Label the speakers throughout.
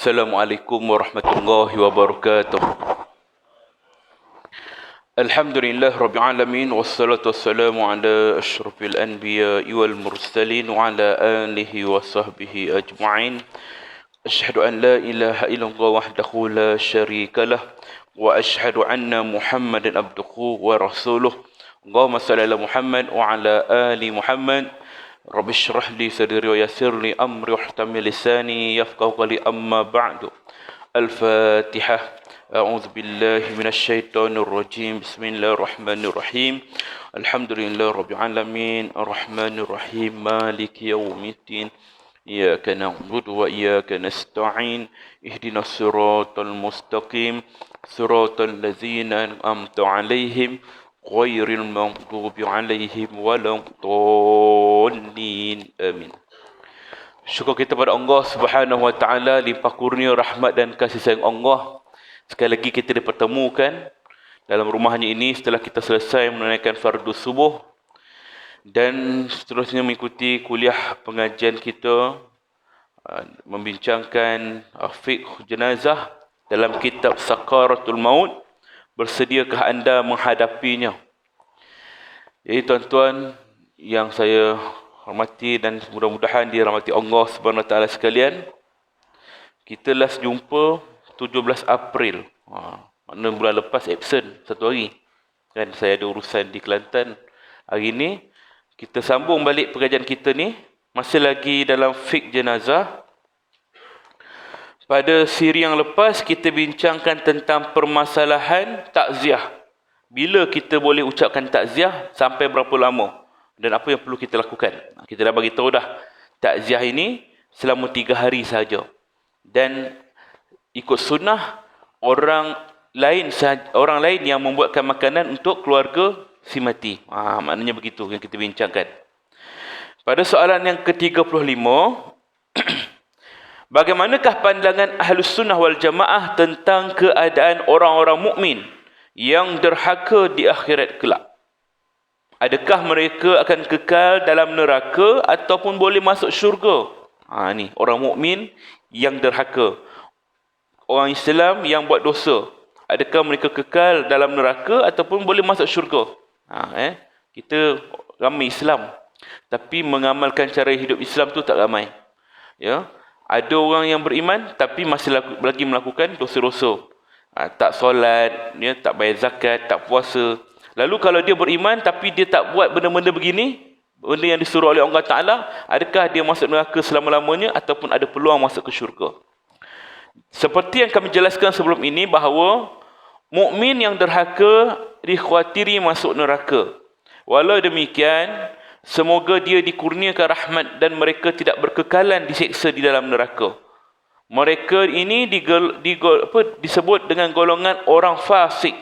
Speaker 1: Assalamualaikum warahmatullahi wabarakatuh. Alhamdulillah rabbil alamin wassalatu wassalamu ala asyrafil anbiya'i wal mursalin wa ala alihi wa sahbihi ajma'in. Asyhadu an la ilaha illallah wahdahu la syarika lah wa asyhadu anna Muhammadan abduhu wa rasuluh. Allahumma shalli ala Muhammad wa ala ali Muhammad. Rabbi shrah li sadri wa yassir li amri wahtamil lisani yafqahu qawli amma ba'du. Al-Fatihah. A'udzu billahi minasy syaithanir rajim. Bismillahirrahmanirrahim. Alhamdulillah rabbil alamin arrahmanir rahim maliki yaumiddin. Iyyaka na'budu wa iyyaka nasta'in. Ihdinas siratal mustaqim. Siratal ladzina an'amta 'alaihim ghairil maghdubi 'alaihim waladdallin. Amin. Syukur kita pada Allah Subhanahu wa taala, limpah kurnia rahmat dan kasih sayang Allah. Sekali lagi kita dipertemukan dalam rumahnya ini setelah kita selesai menunaikan fardu subuh dan seterusnya mengikuti kuliah pengajian kita membincangkan fiqh jenazah dalam kitab Sakaratul Maut. Bersediakah anda menghadapinya? Jadi tuan-tuan yang saya hormati dan mudah-mudahan dirahmati Allah Subhanahu wa taala sekalian, kita last jumpa 17 April. Maknanya bulan lepas absent satu hari. Kan saya ada urusan di Kelantan. Hari ini kita sambung balik pengajian kita ni, masih lagi dalam fiqh jenazah. Pada siri yang lepas kita bincangkan tentang permasalahan takziah. Bila kita boleh ucapkan takziah, sampai berapa lama dan apa yang perlu kita lakukan. Kita dah bagi tahu dah, takziah ini selama 3 hari sahaja. Dan ikut sunnah orang lain yang membuatkan makanan untuk keluarga si mati. Maknanya begitu yang kita bincangkan. Pada soalan yang ke-35, bagaimanakah pandangan Ahlus Sunnah wal Jamaah tentang keadaan orang-orang mukmin yang derhaka di akhirat kelak? Adakah mereka akan kekal dalam neraka ataupun boleh masuk syurga? Ni orang mukmin yang derhaka. Orang Islam yang buat dosa, adakah mereka kekal dalam neraka ataupun boleh masuk syurga? Kita ramai Islam, tapi mengamalkan cara hidup Islam tu tak ramai. Ya. Ada orang yang beriman tapi masih lagi melakukan dosa-dosa. Tak solat, tak bayar zakat, tak puasa. Lalu kalau dia beriman tapi dia tak buat benda-benda begini, benda yang disuruh oleh Allah Ta'ala, adakah dia masuk neraka selama-lamanya ataupun ada peluang masuk ke syurga? Seperti yang kami jelaskan sebelum ini, bahawa mukmin yang derhaka dikhawatiri masuk neraka. Walau demikian, semoga dia dikurniakan rahmat dan mereka tidak berkekalan diseksa di dalam neraka. Mereka ini disebut dengan golongan orang fasik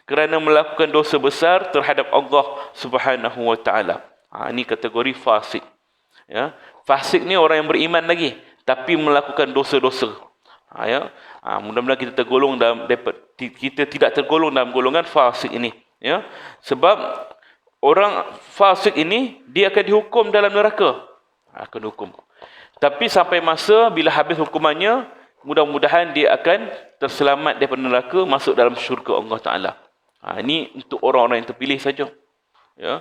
Speaker 1: kerana melakukan dosa besar terhadap Allah Subhanahu wa taala. Ini kategori fasik. Ya. Fasik ni orang yang beriman lagi tapi melakukan dosa-dosa. Mudah-mudahan kita tidak tergolong dalam golongan fasik ini. Ya. Sebab orang fasik ini dia akan dihukum dalam neraka. Akan dihukum. Tapi sampai masa bila habis hukumannya, mudah-mudahan dia akan terselamat daripada neraka, masuk dalam syurga Allah Ta'ala. Ini untuk orang-orang yang terpilih saja. Ya.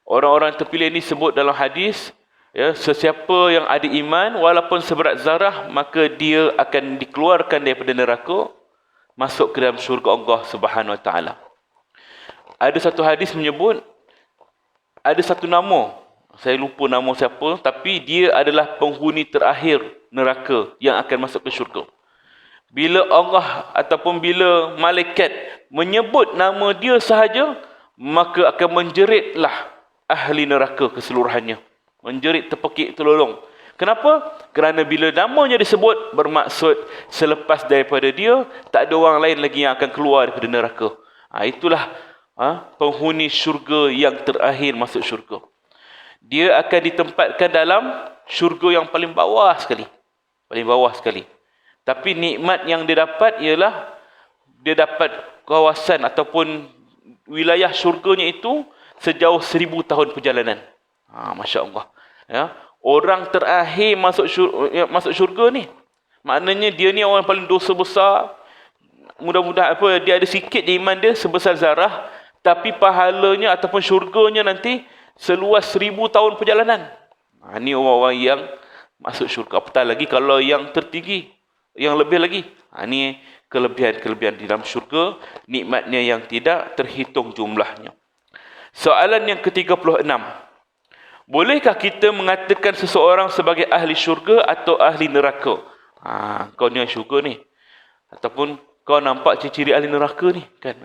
Speaker 1: Orang-orang yang terpilih ini sebut dalam hadis, ya, sesiapa yang ada iman walaupun seberat zarah, maka dia akan dikeluarkan daripada neraka, masuk ke dalam syurga Allah Subhanahu Wa Ta'ala. Ada satu hadis menyebut ada satu nama, saya lupa nama siapa, tapi dia adalah penghuni terakhir neraka yang akan masuk ke syurga. Bila Allah ataupun bila malaikat menyebut nama dia sahaja, maka akan menjeritlah ahli neraka keseluruhannya. Menjerit, terpekik, terlolong. Kenapa? Kerana bila namanya disebut, bermaksud selepas daripada dia, tak ada orang lain lagi yang akan keluar daripada neraka. Itulah penghuni syurga yang terakhir masuk syurga. Dia akan ditempatkan dalam syurga yang paling bawah sekali. Paling bawah sekali. Tapi nikmat yang dia dapat ialah dia dapat kawasan ataupun wilayah syurganya itu sejauh 1000 tahun perjalanan. Masya Allah. Ya. Orang terakhir masuk syurga ni, Maknanya dia ni orang paling dosa besar. Mudah-mudahan dia ada sikit je iman dia sebesar zarah, tapi pahalanya ataupun syurganya nanti seluas 1000 tahun perjalanan. Ini orang-orang yang masuk syurga. Apatah lagi kalau yang tertinggi, yang lebih lagi. Ini kelebihan-kelebihan di dalam syurga, nikmatnya yang tidak terhitung jumlahnya. Soalan yang ke-36. Bolehkah kita mengatakan seseorang sebagai ahli syurga atau ahli neraka? Kau ni ahli syurga ni. Ataupun kau nampak ciri-ciri ahli neraka ni kan.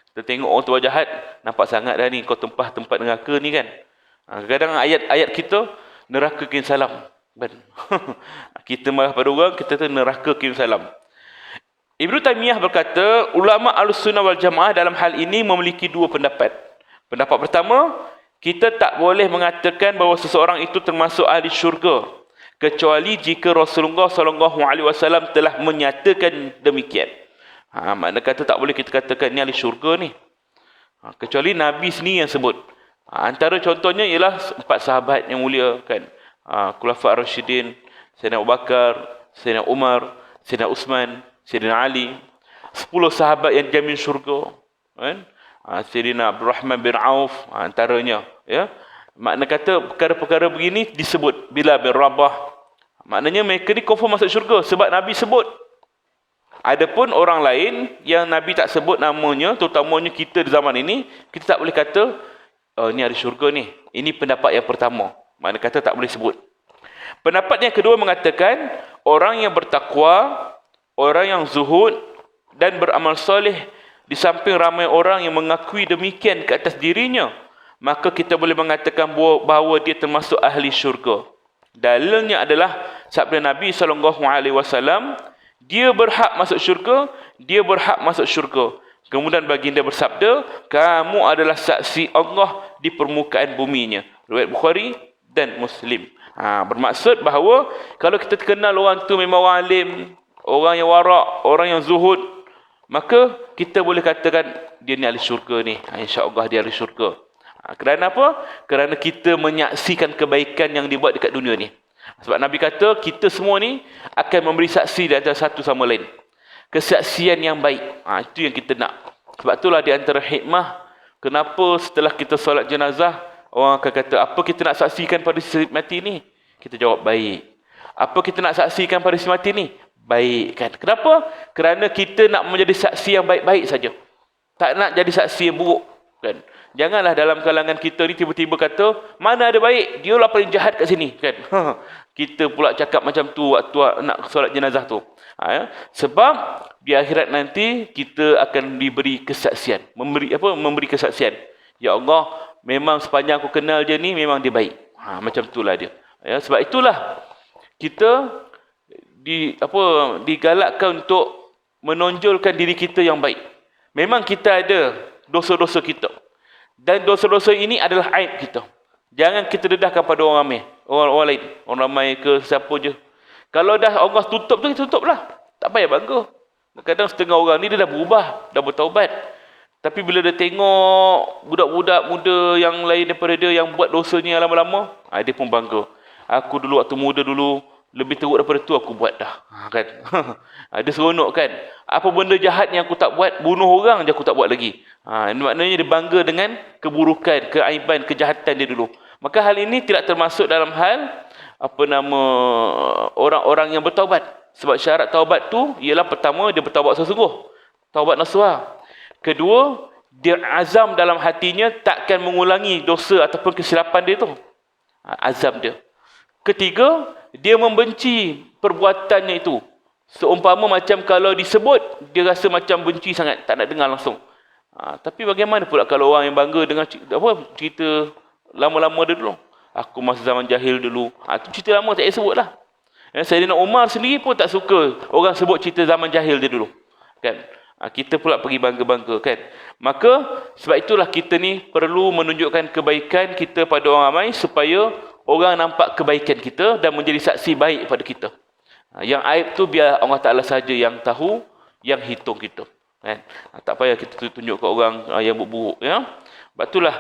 Speaker 1: Kita tengok orang tu jahat, nampak sangat dah ni kau tempat neraka ni kan. Kadang-kadang ayat-ayat kita neraka kirim salam kan. Kita marah pada orang, kita tu neraka kirim salam. Ibnu Taimiyah berkata, ulama Ahlussunnah wal Jamaah dalam hal ini memiliki dua pendapat. Pendapat pertama, kita tak boleh mengatakan bahawa seseorang itu termasuk ahli syurga kecuali jika Rasulullah SAW telah menyatakan demikian. Makna kata tak boleh kita katakan ni ahli syurga ni. Kecuali Nabi sendiri yang sebut. Antara contohnya ialah 4 sahabat yang mulia kan. Khulafa' Rasyidin, Sayyidina Abu Bakar, Sayyidina Umar, Sayyidina Uthman, Sayyidina Ali. 10 sahabat yang jamin syurga. Kan? Sayyidina Abdul Rahman bin Auf antaranya. Ya. Makna kata perkara-perkara begini disebut. Bilal bin Rabah. Maknanya mereka ni confirm masuk syurga sebab Nabi sebut. Adapun orang lain yang Nabi tak sebut namanya, terutamanya kita di zaman ini, kita tak boleh kata, oh, ni ahli syurga ni. Ini pendapat yang pertama. Makna kata tak boleh sebut. Pendapat yang kedua mengatakan, orang yang bertakwa, orang yang zuhud dan beramal soleh, di samping ramai orang yang mengakui demikian ke atas dirinya, maka kita boleh mengatakan bahawa dia termasuk ahli syurga. Dalilnya adalah sabda Nabi SAW, dia berhak masuk syurga, dia berhak masuk syurga. Kemudian baginda bersabda, kamu adalah saksi Allah di permukaan buminya. Riwayat Bukhari dan Muslim. Bermaksud bahawa kalau kita kenal orang tu memang orang alim, orang yang warak, orang yang zuhud, maka kita boleh katakan dia ni ahli syurga ni. InsyaAllah dia ahli syurga. Kerana apa? Kerana kita menyaksikan kebaikan yang dibuat dekat dunia ni. Sebab Nabi kata, kita semua ni akan memberi saksi di antara satu sama lain. Kesaksian yang baik. Itu yang kita nak. Sebab itulah di antara hikmah, kenapa setelah kita solat jenazah, orang akan kata, apa kita nak saksikan pada si mati ni? Kita jawab, baik. Apa kita nak saksikan pada si mati ni? Baik kan? Kenapa? Kerana kita nak menjadi saksi yang baik-baik saja. Tak nak jadi saksi yang buruk kan? Janganlah dalam kalangan kita ni tiba-tiba kata, mana ada baik, dia lah paling jahat kat sini kan. Kita pula cakap macam tu waktu nak solat jenazah tu. Sebab di akhirat nanti kita akan diberi kesaksian, memberi kesaksian. Ya Allah, memang sepanjang aku kenal dia ni memang dia baik. Macam itulah dia. Sebab itulah kita digalakkan untuk menonjolkan diri kita yang baik. Memang kita ada dosa-dosa kita. Dan dosa-dosa ini adalah aib kita. Jangan kita dedahkan pada orang ramai. Orang lain. Orang ramai ke siapa je. Kalau dah Allah tutup tu, kita tutup lah. Tak payah bangga. Kadang setengah orang ni dia dah berubah. Dah bertaubat. Tapi bila dia tengok budak-budak muda yang lain daripada dia yang buat dosanya lama-lama, dia pun bangga. Aku dulu waktu muda dulu, lebih teruk daripada tu aku buat dah. Kan? Dia seronok kan. Apa benda jahat yang aku tak buat, bunuh orang je aku tak buat lagi. Maknanya dia bangga dengan keburukan, keaiban, kejahatan dia dulu. Maka hal ini tidak termasuk dalam hal orang-orang yang bertaubat. Sebab syarat taubat tu ialah pertama dia bertaubat sesungguh. Taubat nasuha. Kedua, dia azam dalam hatinya takkan mengulangi dosa ataupun kesilapan dia tu. Azam dia. Ketiga, dia membenci perbuatannya itu. Seumpama macam kalau disebut, dia rasa macam benci sangat, tak nak dengar langsung. Tapi bagaimana pula kalau orang yang bangga dengan cerita lama-lama dia dulu. Aku masa zaman jahil dulu. Itu cerita lama tak payah sebut lah. Sayyidina Umar sendiri pun tak suka orang sebut cerita zaman jahil dia dulu. Kan? Kita pula pergi bangga-bangga kan. Maka sebab itulah kita ni perlu menunjukkan kebaikan kita pada orang ramai supaya orang nampak kebaikan kita dan menjadi saksi baik pada kita. Yang aib tu biar Allah Ta'ala saja yang tahu, yang hitung kita. Kan? Tak payah kita tunjuk ke orang yang buruk. Ya? Sebab itulah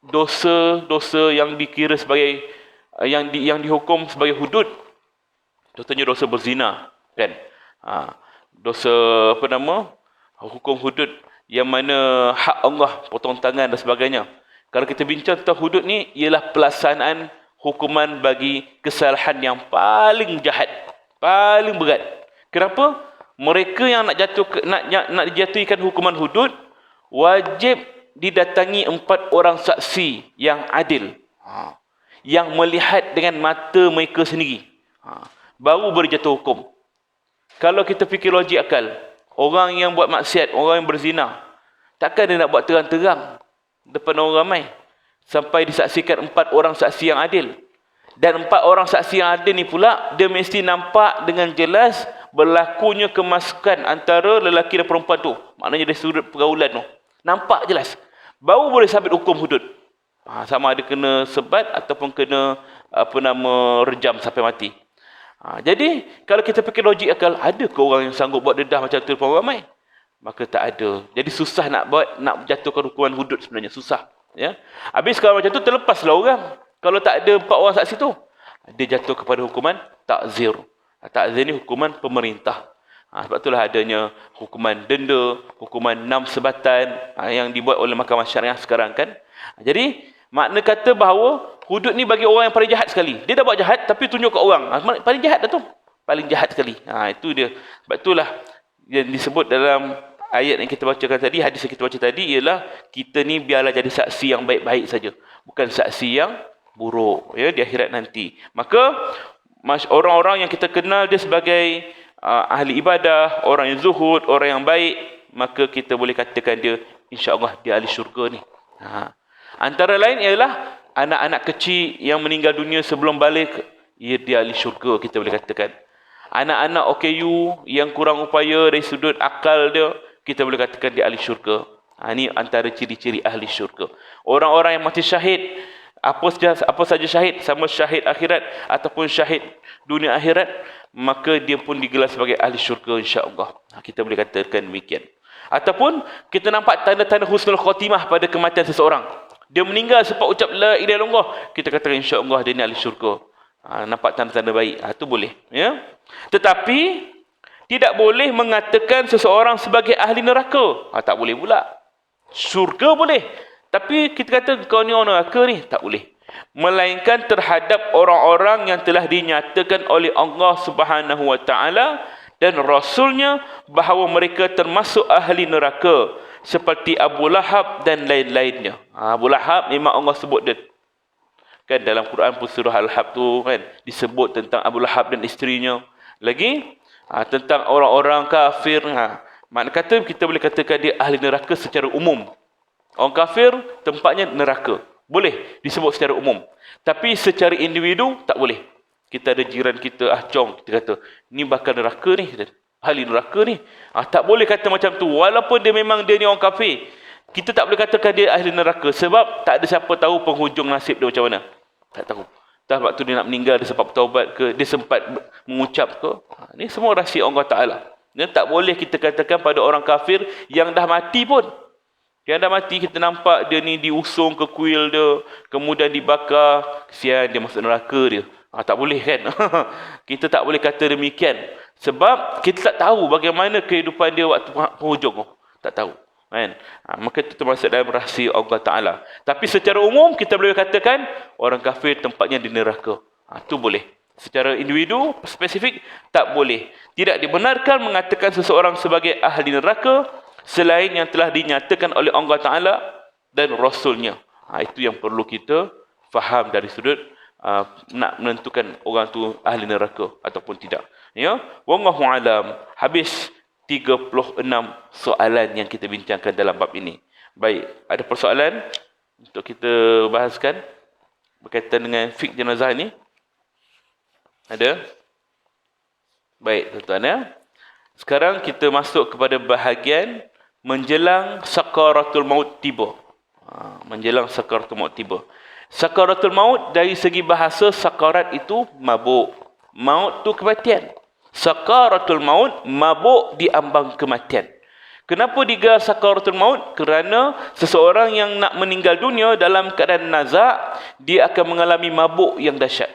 Speaker 1: dosa-dosa yang dikira sebagai yang dihukum sebagai hudud. Contohnya dosa berzina. Kan? Dosa hukum hudud yang mana hak Allah, potong tangan dan sebagainya. Kalau kita bincang tentang hudud ni, ialah pelaksanaan hukuman bagi kesalahan yang paling jahat, paling berat. Kenapa? Mereka yang nak dijatuhkan hukuman hudud, wajib didatangi 4 orang saksi yang adil, yang melihat dengan mata mereka sendiri, baru boleh jatuh hukum. Kalau kita fikir logik akal, orang yang buat maksiat, orang yang berzina, takkan dia nak buat terang-terang depan orang ramai sampai disaksikan 4 orang saksi yang adil. Dan 4 orang saksi yang adil ni pula, dia mesti nampak dengan jelas berlakunya kemasukan antara lelaki dan perempuan tu. Maknanya dari sudut pergaulan tu, nampak jelas, baru boleh sabit hukum hudud. Sama ada kena sebat ataupun kena rejam sampai mati. Jadi kalau kita fikir logik akal, ada ke orang yang sanggup buat dedah macam tu depan orang ramai? Maka tak ada. Jadi susah nak jatuhkan hukuman hudud sebenarnya, susah. Ya. Habis kalau macam tu, terlepaslah orang. Kalau tak ada 4 orang saksi tu, dia jatuh kepada hukuman takzir. Takzir ni hukuman pemerintah. Sebab itulah adanya hukuman denda, hukuman 6 sebatan yang dibuat oleh Mahkamah Syariah sekarang kan. Jadi makna kata bahawa hudud ni bagi orang yang paling jahat sekali. Dia dah buat jahat tapi tunjuk ke orang. Paling jahat dah tu. Paling jahat sekali. Itu dia. Sebab itulah yang disebut dalam ayat yang kita bacakan tadi, hadis yang kita baca tadi, ialah kita ni biarlah jadi saksi yang baik-baik saja, bukan saksi yang buruk ya di akhirat nanti. Maka orang-orang yang kita kenal dia sebagai ahli ibadah, orang yang zuhud, orang yang baik, maka kita boleh katakan dia insya-Allah dia ahli syurga ni. Antara lain ialah anak-anak kecil yang meninggal dunia sebelum balik, dia ahli syurga, kita boleh katakan. Anak-anak OKU yang kurang upaya dari sudut akal dia, kita boleh katakan dia ahli syurga. Ini antara ciri-ciri ahli syurga. Orang-orang yang mati syahid, apa saja syahid, sama syahid akhirat ataupun syahid dunia akhirat, maka dia pun digelar sebagai ahli syurga insya-Allah. Kita boleh katakan demikian. Ataupun kita nampak tanda-tanda husnul khotimah pada kematian seseorang. Dia meninggal sebab ucap la ilaha illallah, kita katakan insya-Allah dia ni ahli syurga. Nampak tanda-tanda baik, itu boleh ya. Tetapi tidak boleh mengatakan seseorang sebagai ahli neraka. Tak boleh pula. Syurga boleh, tapi kita kata kau ni orang neraka ni, tak boleh. Melainkan terhadap orang-orang yang telah dinyatakan oleh Allah Subhanahu wa taala dan Rasulnya bahawa mereka termasuk ahli neraka, seperti Abu Lahab dan lain-lainnya. Abu Lahab memang Allah sebut dia. Kan dalam Quran pun surah Al-Hab tu kan disebut tentang Abu Lahab dan isterinya. Lagi tentang orang-orang kafir. Makna kata kita boleh katakan dia ahli neraka secara umum. Orang kafir tempatnya neraka. Boleh disebut secara umum. Tapi secara individu tak boleh. Kita ada jiran kita, Chong, kita kata, ni bakal neraka ni. Ahli neraka ni. Tak boleh kata macam tu. Walaupun dia memang dia ni orang kafir. Kita tak boleh katakan dia ahli neraka. Sebab tak ada siapa tahu penghujung nasib dia macam mana. Tak tahu. Sebab tu dia nak meninggal, dia sempat bertaubat ke, dia sempat mengucap ke. Ini semua rahsia Allah Ta'ala. Dan tak boleh kita katakan pada orang kafir yang dah mati pun. Yang dah mati kita nampak dia ni diusung ke kuil dia, kemudian dibakar, kesian dia masuk neraka dia. Tak boleh kan. Kita tak boleh kata demikian. Sebab kita tak tahu bagaimana kehidupan dia waktu penghujung. Tak tahu. Kan? Maka itu termasuk dalam rahsia Allah Ta'ala. Tapi secara umum kita boleh katakan orang kafir tempatnya di neraka. Itu boleh. Secara individu, spesifik, tak boleh. Tidak dibenarkan mengatakan seseorang sebagai ahli neraka selain yang telah dinyatakan oleh Allah Ta'ala dan Rasulnya. Itu yang perlu kita faham dari sudut nak menentukan orang tu ahli neraka ataupun tidak. Ya, wallahu alam. Habis 36 soalan yang kita bincangkan dalam bab ini. Baik, ada persoalan untuk kita bahaskan berkaitan dengan fiqh jenazah ini? Ada? Baik, tuan-tuan ya. Sekarang kita masuk kepada bahagian menjelang sakaratul maut tiba. Menjelang sakaratul maut tiba. Sakaratul maut dari segi bahasa, sakarat itu mabuk. Maut tu kematian. Sakaratul maut, mabuk di ambang kematian. Kenapa digelar sakaratul maut? Kerana seseorang yang nak meninggal dunia dalam keadaan nazak, dia akan mengalami mabuk yang dahsyat.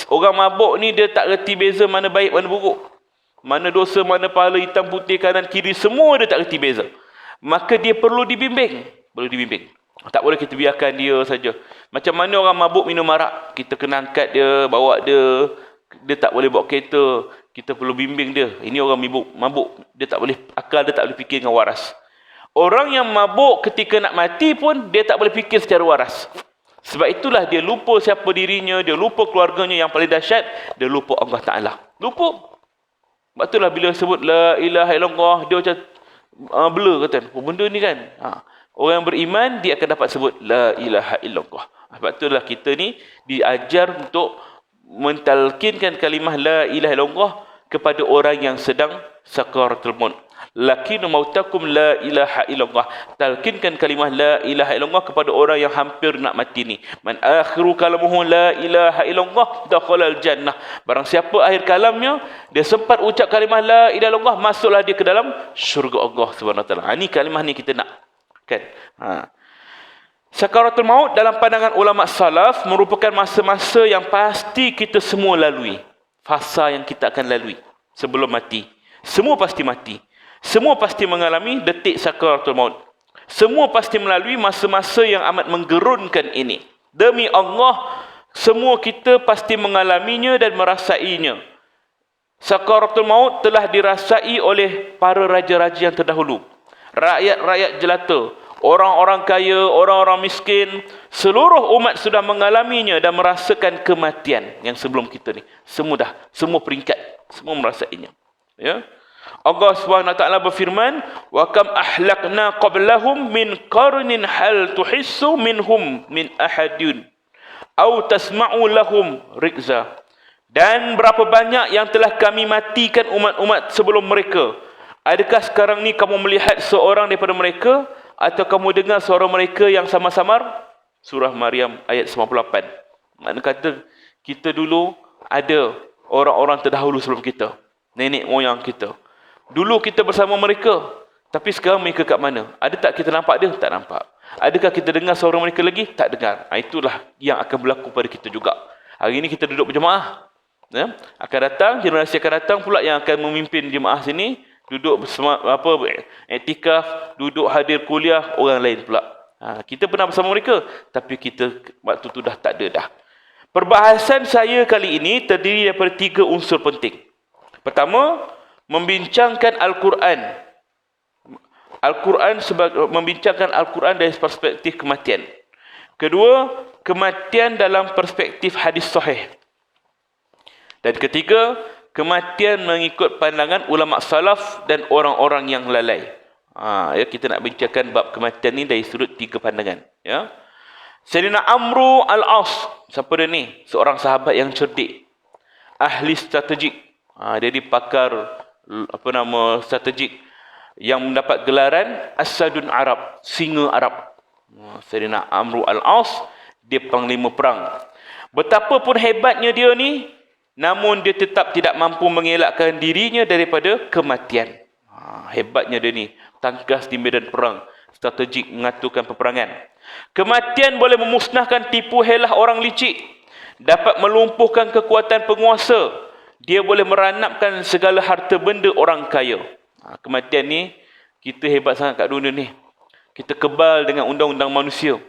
Speaker 1: Orang mabuk ni dia tak reti beza mana baik mana buruk. Mana dosa, mana pahala, hitam, putih, kanan, kiri, semua dia tak reti beza. Maka dia perlu dibimbing. Perlu dibimbing. Tak boleh kita biarkan dia saja. Macam mana orang mabuk minum arak, kita kena angkat dia, bawa dia. Dia tak boleh bawa kereta. Kita perlu bimbing dia. Ini orang mabuk. Dia tak boleh, akal dia tak boleh fikir dengan waras. Orang yang mabuk ketika nak mati pun, dia tak boleh fikir secara waras. Sebab itulah dia lupa siapa dirinya, dia lupa keluarganya. Yang paling dahsyat, dia lupa Allah Ta'ala. Lupa. Sebab itulah bila sebut La ilaha illallah, dia macam blur kata. Oh, benda ni kan. Orang yang beriman, dia akan dapat sebut La ilaha illallah. Sebab itulah kita ni diajar untuk mentalkinkan kalimah La ilaha illallah kepada orang yang sedang sakaratul maut. Lakinu mautakum la ilaha illallah. Talkinkan kalimah la ilaha illallah kepada orang yang hampir nak mati ni. Man akhiru kalamuhu la ilaha illallah dakhala al-jannah. Barang siapa akhir kalamnya dia sempat ucap kalimah la ilaha illallah, masuklah dia ke dalam syurga Allah Subhanahu wa taala. Ini kalimah ni kita nak. Kan? Sakaratul maut dalam pandangan ulama salaf merupakan masa-masa yang pasti kita semua lalui. Fasa yang kita akan lalui sebelum mati. Semua pasti mati. Semua pasti mengalami detik sakaratul maut. Semua pasti melalui masa-masa yang amat menggerunkan ini. Demi Allah, semua kita pasti mengalaminya dan merasainya. Sakaratul maut telah dirasai oleh para raja-raja yang terdahulu. Rakyat-rakyat jelata, orang-orang kaya, orang-orang miskin, seluruh umat sudah mengalaminya dan merasakan kematian yang sebelum kita ni. Semua peringkat, semua merasainya. Ya. Allah SWT berfirman, wa kam ahlakna qablahum min qarnin hal tuhissu minhum min ahadun au tasma'u lahum rikza. Dan berapa banyak yang telah kami matikan umat-umat sebelum mereka. Adakah sekarang ni kamu melihat seorang daripada mereka, atau kamu dengar suara mereka yang samar-samar? Surah Maryam ayat 98. Maknanya kata kita dulu ada orang-orang terdahulu sebelum kita, nenek moyang kita. Dulu kita bersama mereka, tapi sekarang mereka kat mana? Ada tak kita nampak dia? Tak nampak. Adakah kita dengar suara mereka lagi? Tak dengar. Itulah yang akan berlaku pada kita juga. Hari ini kita duduk berjemaah. Ya? Akan datang, generasi akan datang pula yang akan memimpin jemaah sini. Duduk bersama, iktikaf, duduk hadir kuliah, orang lain pula. Kita pernah bersama mereka, tapi kita waktu tu dah tak ada dah. Perbahasan saya kali ini terdiri daripada 3 unsur penting. Pertama, membincangkan Al-Quran. Membincangkan Al-Quran dari perspektif kematian. Kedua, kematian dalam perspektif hadis sahih. Dan ketiga, kematian mengikut pandangan ulama salaf dan orang-orang yang lalai. Ya, kita nak bincangkan bab kematian ni dari sudut 3 pandangan. Ya. Sayyidina Amru al-As, siapa dia ni? Seorang sahabat yang cerdik, ahli strategik. Dia dipakar strategik yang mendapat gelaran Asadun Arab, singa Arab. Sayyidina Amru al-As, dia panglima perang. Betapapun hebatnya dia ni, namun dia tetap tidak mampu mengelakkan dirinya daripada kematian. Hebatnya dia ni, tangkas di medan perang, strategik mengaturkan peperangan. Kematian boleh memusnahkan tipu helah orang licik, dapat melumpuhkan kekuatan penguasa. Dia boleh meranapkan segala harta benda orang kaya. Kematian ni, kita hebat sangat kat dunia ni. Kita kebal dengan undang-undang manusia.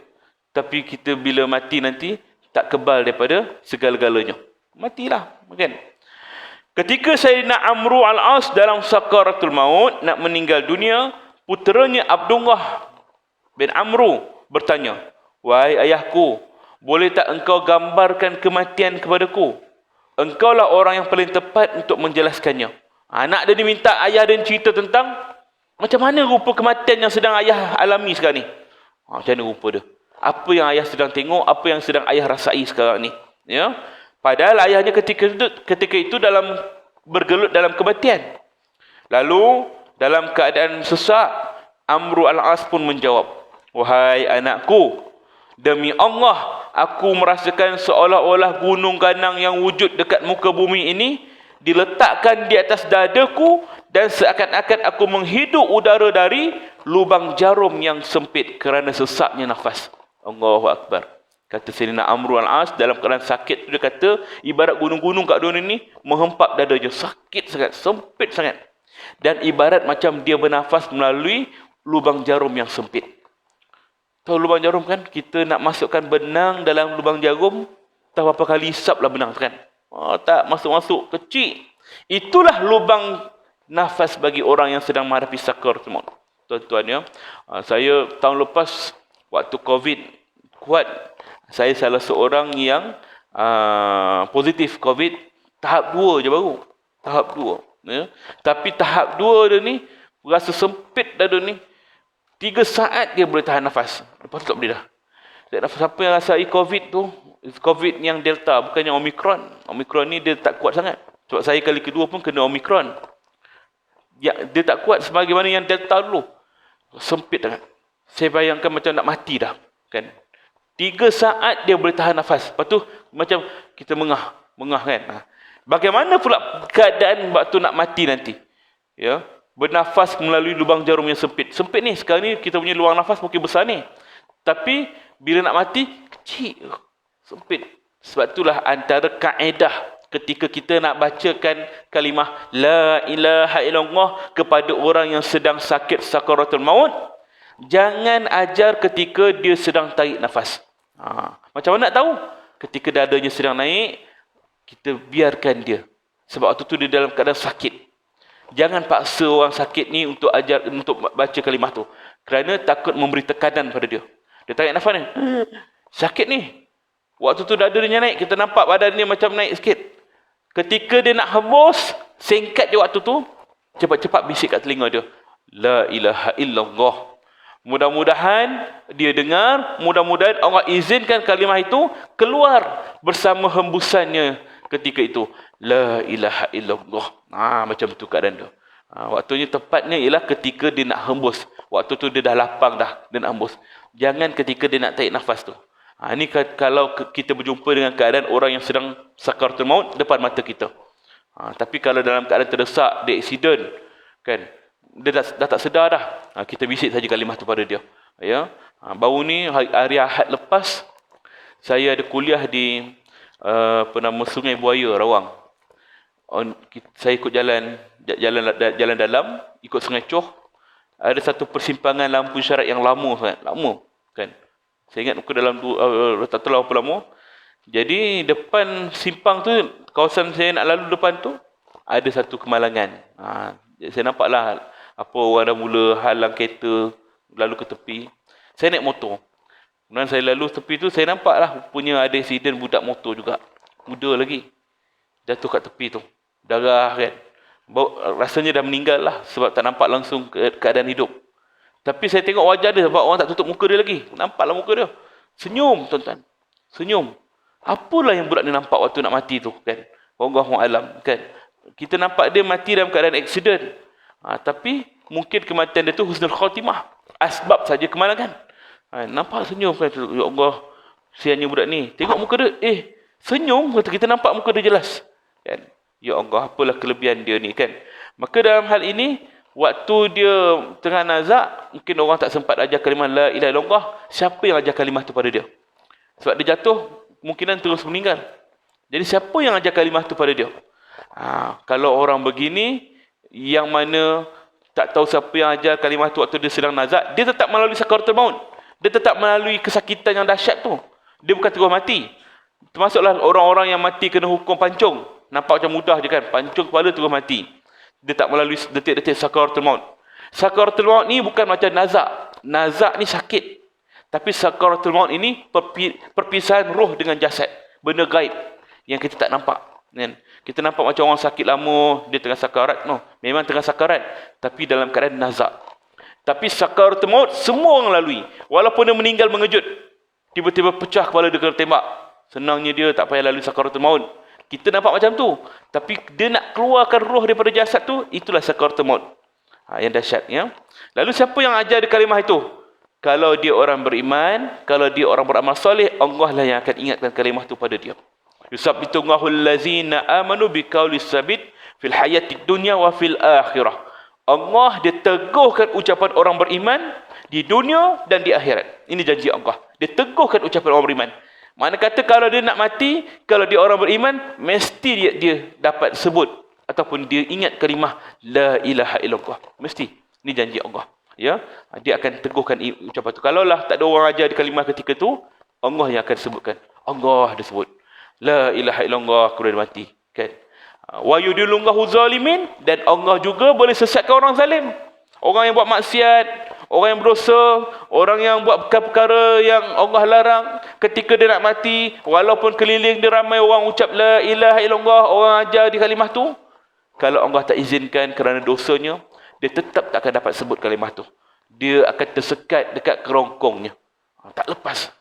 Speaker 1: Tapi kita bila mati nanti, tak kebal daripada segala-galanya. Matilah. Kan? Ketika Sayyidina Amru al-As dalam sakaratul maut, nak meninggal dunia, puteranya Abdullah bin Amru bertanya, wahai ayahku, boleh tak engkau gambarkan kematian kepadaku? Engkaulah orang yang paling tepat untuk menjelaskannya. Anak dia diminta ayah dia cerita tentang macam mana rupa kematian yang sedang ayah alami sekarang ni. Macam mana rupa dia? Apa yang ayah sedang tengok, apa yang sedang ayah rasai sekarang ni. Ya? Padahal ayahnya ketika itu bergelut dalam kematian. Lalu dalam keadaan sesak, Amru al-As pun menjawab, wahai anakku, demi Allah, aku merasakan seolah-olah gunung ganang yang wujud dekat muka bumi ini diletakkan di atas dadaku dan seakan-akan aku menghidup udara dari lubang jarum yang sempit kerana sesaknya nafas. Allahu Akbar. Kata Sayyidina Amr al-As dalam keadaan sakit tu, dia kata ibarat gunung-gunung kat dunia ni menghempap dadanya, sakit sangat, sempit sangat. Dan ibarat macam dia bernafas melalui lubang jarum yang sempit. Tahu lubang jarum kan? Kita nak masukkan benang dalam lubang jarum, tahu berapa kali hisaplah benang kan? Oh, tak masuk-masuk, kecil. Itulah lubang nafas bagi orang yang sedang menghadapi sakaratul maut. Tuan-tuan ya, saya tahun lepas waktu Covid kuat, saya salah seorang yang positif Covid tahap 2 je baru. Tahap 2. Ya. Tapi tahap 2 dia ni, rasa sempit dada ni. 3 saat dia boleh tahan nafas. Lepas tu tak boleh dah. Siapa yang rasai Covid tu, Covid yang Delta, bukan yang Omicron. Omicron ni dia tak kuat sangat. Sebab saya kali kedua pun kena Omicron. Dia tak kuat sebagaimana yang Delta dulu. Sempit sangat. Saya bayangkan macam nak mati dah. Kan? 3 saat dia boleh tahan nafas. Lepas tu macam kita mengah kan. Bagaimana pula keadaan waktu nak mati nanti? Ya, bernafas melalui lubang jarum yang sempit. Sempit ni, sekarang ni kita punya luang nafas mungkin besar ni. Tapi bila nak mati, kecil. Sempit. Sebab itulah antara kaedah ketika kita nak bacakan kalimah La ilaha illallah kepada orang yang sedang sakit sakaratul maut, jangan ajar ketika dia sedang tarik nafas. Macam mana nak tahu? Ketika dadanya sedang naik, kita biarkan dia. Sebab waktu tu dia dalam keadaan sakit. Jangan paksa orang sakit ni untuk baca kalimah tu. Kerana takut memberi tekanan pada dia. Dia tarik nafas ni. Sakit ni. Waktu tu dada dia naik, kita nampak badan dia macam naik sikit. Ketika dia nak hembus, singkat je waktu tu, cepat-cepat bisik kat telinga dia. La ilaha illallah. Mudah-mudahan dia dengar, mudah-mudahan Allah izinkan kalimah itu keluar bersama hembusannya ketika itu. La ilaha illallah. Macam tu keadaan dia. Waktunya tepatnya ialah ketika dia nak hembus. Waktu tu dia dah lapang dah, dia nak hembus. Jangan ketika dia nak tarik nafas tu. Ini kalau kita berjumpa dengan keadaan orang yang sedang sakaratul maut depan mata kita. Tapi kalau dalam keadaan terdesak, dia aksiden, kan, dia dah tak sedar dah. Kita bisik saja kalimah tu pada dia. Ya. Baru ni hari Ahad lepas, saya ada kuliah di Sungai Buaya, Rawang. Saya ikut jalan dalam, ikut Sungai Choh. Ada satu persimpangan lampu isyarat yang lama sangat, lama, kan. Saya ingat muka dalam tak tahu berapa lama. Jadi depan simpang tu, kawasan saya nak lalu depan tu, ada satu kemalangan. Saya nampaklah apa orang dah mula halang kereta lalu ke tepi. Saya naik motor. Kemudian saya lalu tepi tu, saya nampaklah punya ada insiden budak motor juga. Muda lagi. Jatuh kat tepi tu. Darah kan. Rasanya dah meninggal lah sebab tak nampak langsung keadaan hidup. Tapi saya tengok wajah dia sebab orang tak tutup muka dia lagi. Nampaklah muka dia. Senyum, tuan-tuan. Senyum. Apalah yang budak ni nampak waktu nak mati tu, kan? Wallahu alam, kan? Kita nampak dia mati dalam keadaan aksiden. Tapi mungkin kematian dia tu husnul khatimah. Asbab saja kemalangan. Nampak senyum, kan? Ya Allah, siannya budak ni. Tengok muka dia. Senyum. Kita nampak muka dia jelas. Kan? Ya Allah, apalah kelebihan dia ni, kan? Maka dalam hal ini, waktu dia tengah nazak, mungkin orang tak sempat ajar kalimah La ilaha illallah. Siapa yang ajar kalimah tu pada dia? Sebab dia jatuh, kemungkinan terus meninggal. Jadi siapa yang ajar kalimah tu pada dia? Kalau orang begini, yang mana tak tahu siapa yang ajar kalimah tu waktu dia sedang nazak, dia tetap melalui sakaratul maut. Dia tetap melalui kesakitan yang dahsyat tu. Dia bukan terus mati. Termasuklah orang-orang yang mati kena hukum pancung. Nampak macam mudah je kan? Pancung kepala terus mati. Dia tak melalui detik-detik sakaratul maut. Sakaratul maut ni bukan macam nazak. Nazak ni sakit. Tapi sakaratul maut ini perpisahan roh dengan jasad. Benda gaib yang kita tak nampak. Kita nampak macam orang sakit lama, dia tengah sakarat. No, memang tengah sakarat. Tapi dalam keadaan nazak. Tapi sakaratul maut semua orang lalui. Walaupun dia meninggal mengejut. Tiba-tiba pecah kepala dia kena tembak. Senangnya dia tak payah lalui sakaratul maut. Kita nampak macam tu. Tapi dia nak keluarkan roh daripada jasad tu, itulah sakaratul maut. Yang dahsyat. Ya? Lalu siapa yang ajar dia kalimah itu? Kalau dia orang beriman, kalau dia orang beramal soleh, Allah lah yang akan ingatkan kalimah itu pada dia. Yusabbitullahu allazina amanu biqaulis sabit fil hayatid dunya wa fil akhirah. Allah dia teguhkan ucapan orang beriman di dunia dan di akhirat. Ini janji Allah. Dia teguhkan ucapan orang beriman. Mana kata kalau dia nak mati, kalau dia orang beriman, mesti dia dapat sebut ataupun dia ingat kalimah la ilaha illallah. Mesti. Ini janji Allah. Ya, dia akan teguhkan ucapan itu. Kalaulah tak ada orang ajar di kalimah ketika tu, Allah yang akan sebutkan. Allah dia sebut la ilaha illallah, kemudian mati, kan? Wa yudillullahu zalimin, dan Allah juga boleh sesatkan orang zalim. Orang yang buat maksiat, orang yang berdosa, orang yang buat perkara-perkara yang Allah larang, ketika dia nak mati, walaupun keliling dia ramai orang ucap la ilaha illallah, orang ajar di kalimah tu, kalau Allah tak izinkan kerana dosanya, dia tetap tak akan dapat sebut kalimah tu. Dia akan tersekat dekat kerongkongnya. Tak lepas.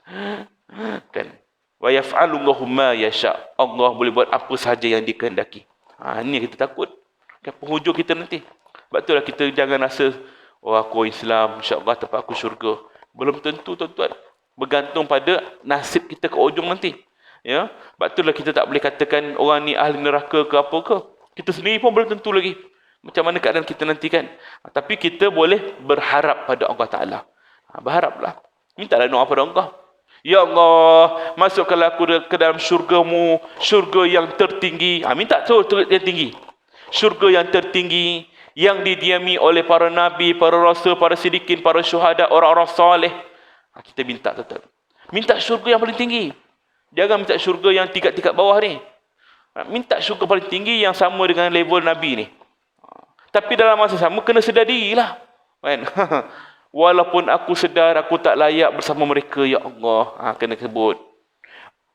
Speaker 1: Kan? Wa yaf'alullahu ma yasha. Allah boleh buat apa sahaja yang dikehendaki. Ini kita takut. Kan penghujung kita nanti. Sebab itulah kita jangan rasa, oh aku Islam, insya-Allah tempat aku syurga. Belum tentu, tuan-tuan. Bergantung pada nasib kita ke ujung nanti. Ya. Sebab itulah kita tak boleh katakan orang ni ahli neraka ke apa ke. Kita sendiri pun belum tentu lagi. Macam mana keadaan kita nanti, kan? Tapi kita boleh berharap pada Allah Ta'ala. Berharaplah. Mintalah doa pada Allah. Ya Allah, masukkanlah aku ke dalam syurga-Mu, syurga yang tertinggi. Minta tu yang tinggi. Syurga yang tertinggi, yang didiami oleh para nabi, para rasul, para siddiqin, para syuhada, orang-orang soleh. Kita minta, tuan-tuan. Minta syurga yang paling tinggi. Jangan minta syurga yang tingkat-tingkat bawah ni. Minta syurga paling tinggi yang sama dengan level nabi ni. Tapi dalam masa sama kena sedar dirilah. Kan? Walaupun aku sedar aku tak layak bersama mereka, ya Allah. Kena sebut.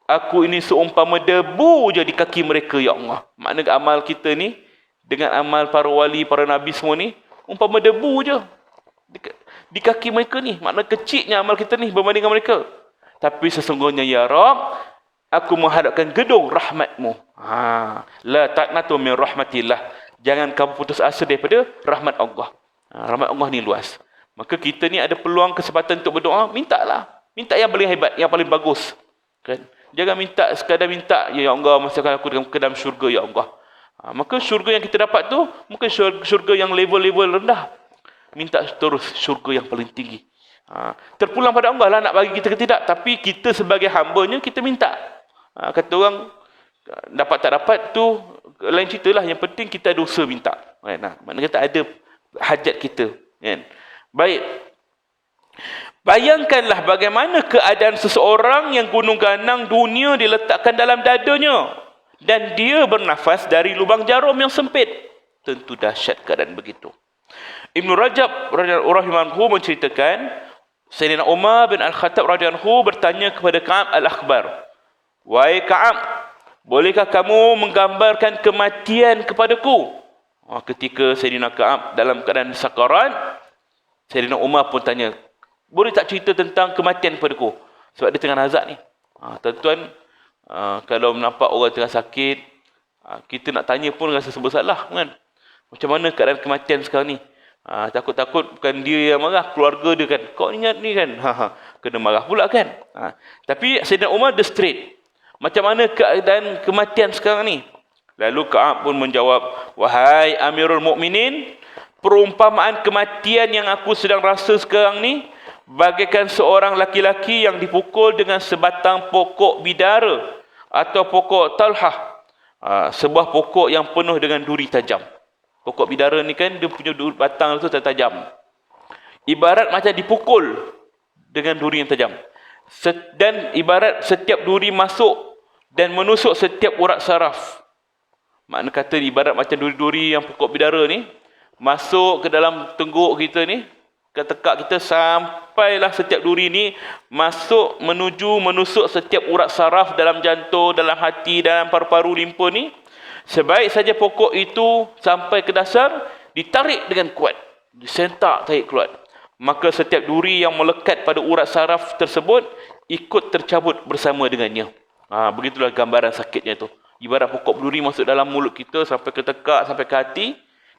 Speaker 1: Aku ini seumpama debu je di kaki mereka, ya Allah. Maknanya amal kita ni dengan amal para wali, para nabi semua ni, umpama debu je di kaki mereka ni. Maknanya kecilnya amal kita ni berbanding dengan mereka. Tapi sesungguhnya, ya Rab, aku mengharapkan gedung rahmat-Mu. La taqnatu min rahmatillah. Jangan kamu putus asa daripada rahmat Allah. Rahmat Allah ni luas. Maka kita ni ada peluang, kesempatan untuk berdoa, mintalah. Minta yang paling hebat, yang paling bagus. Kan? Jangan minta sekadar minta, ya Allah, masukkan aku ke dalam syurga, ya Allah. Maka syurga yang kita dapat tu, mungkin syurga yang level-level rendah. Minta terus syurga yang paling tinggi. Terpulang pada Allah lah nak bagi kita ke tidak. Tapi kita sebagai hamba-Nya, kita minta. Kata orang, dapat tak dapat tu lain cerita lah. Yang penting kita ada usaha minta. Maknanya tak ada hajat kita. Kan? Baik. Bayangkanlah bagaimana keadaan seseorang yang gunung ganang dunia diletakkan dalam dadanya. Dan dia bernafas dari lubang jarum yang sempit. Tentu dahsyat keadaan begitu. Ibn Rajab rahimahullah menceritakan, Sayyidina Umar bin Al-Khattab radhiyallahu bertanya kepada Ka'ab Al-Akhbar. Wahai Ka'ab, bolehkah kamu menggambarkan kematian kepadaku? Ketika Sayyidina Ka'ab dalam keadaan sakarat, Sayyidina Umar pun tanya, boleh tak cerita tentang kematian kepadaku? Sebab dia tengah nazak ni. Tuan-tuan, kalau nampak orang tengah sakit, kita nak tanya pun rasa serba salah, kan? Macam mana keadaan kematian sekarang ni? Takut-takut bukan dia yang marah, keluarga dia kan. Kau ingat ni kan? Kena marah pula kan? Tapi Sayyidina Umar dia straight. Macam mana keadaan kematian sekarang ni? Lalu Ka'ab pun menjawab, wahai Amirul Mukminin, perumpamaan kematian yang aku sedang rasa sekarang ni bagaikan seorang laki-laki yang dipukul dengan sebatang pokok bidara atau pokok talhah, sebuah pokok yang penuh dengan duri tajam. Pokok bidara ni kan dia punya batang tu tajam. Ibarat macam dipukul dengan duri yang tajam. Dan ibarat setiap duri masuk dan menusuk setiap urat saraf. Makna kata ibarat macam duri-duri yang pokok bidara ni masuk ke dalam tengguk kita ni, ke tekak kita, sampailah setiap duri ni masuk menusuk setiap urat saraf dalam jantung, dalam hati, dalam paru-paru, limpa ni. Sebaik saja pokok itu sampai ke dasar, ditarik dengan kuat, disentak, tarik keluar. Maka setiap duri yang melekat pada urat saraf tersebut ikut tercabut bersama dengannya. Begitulah gambaran sakitnya tu. Ibarat pokok duri masuk dalam mulut kita sampai ke tekak, sampai ke hati,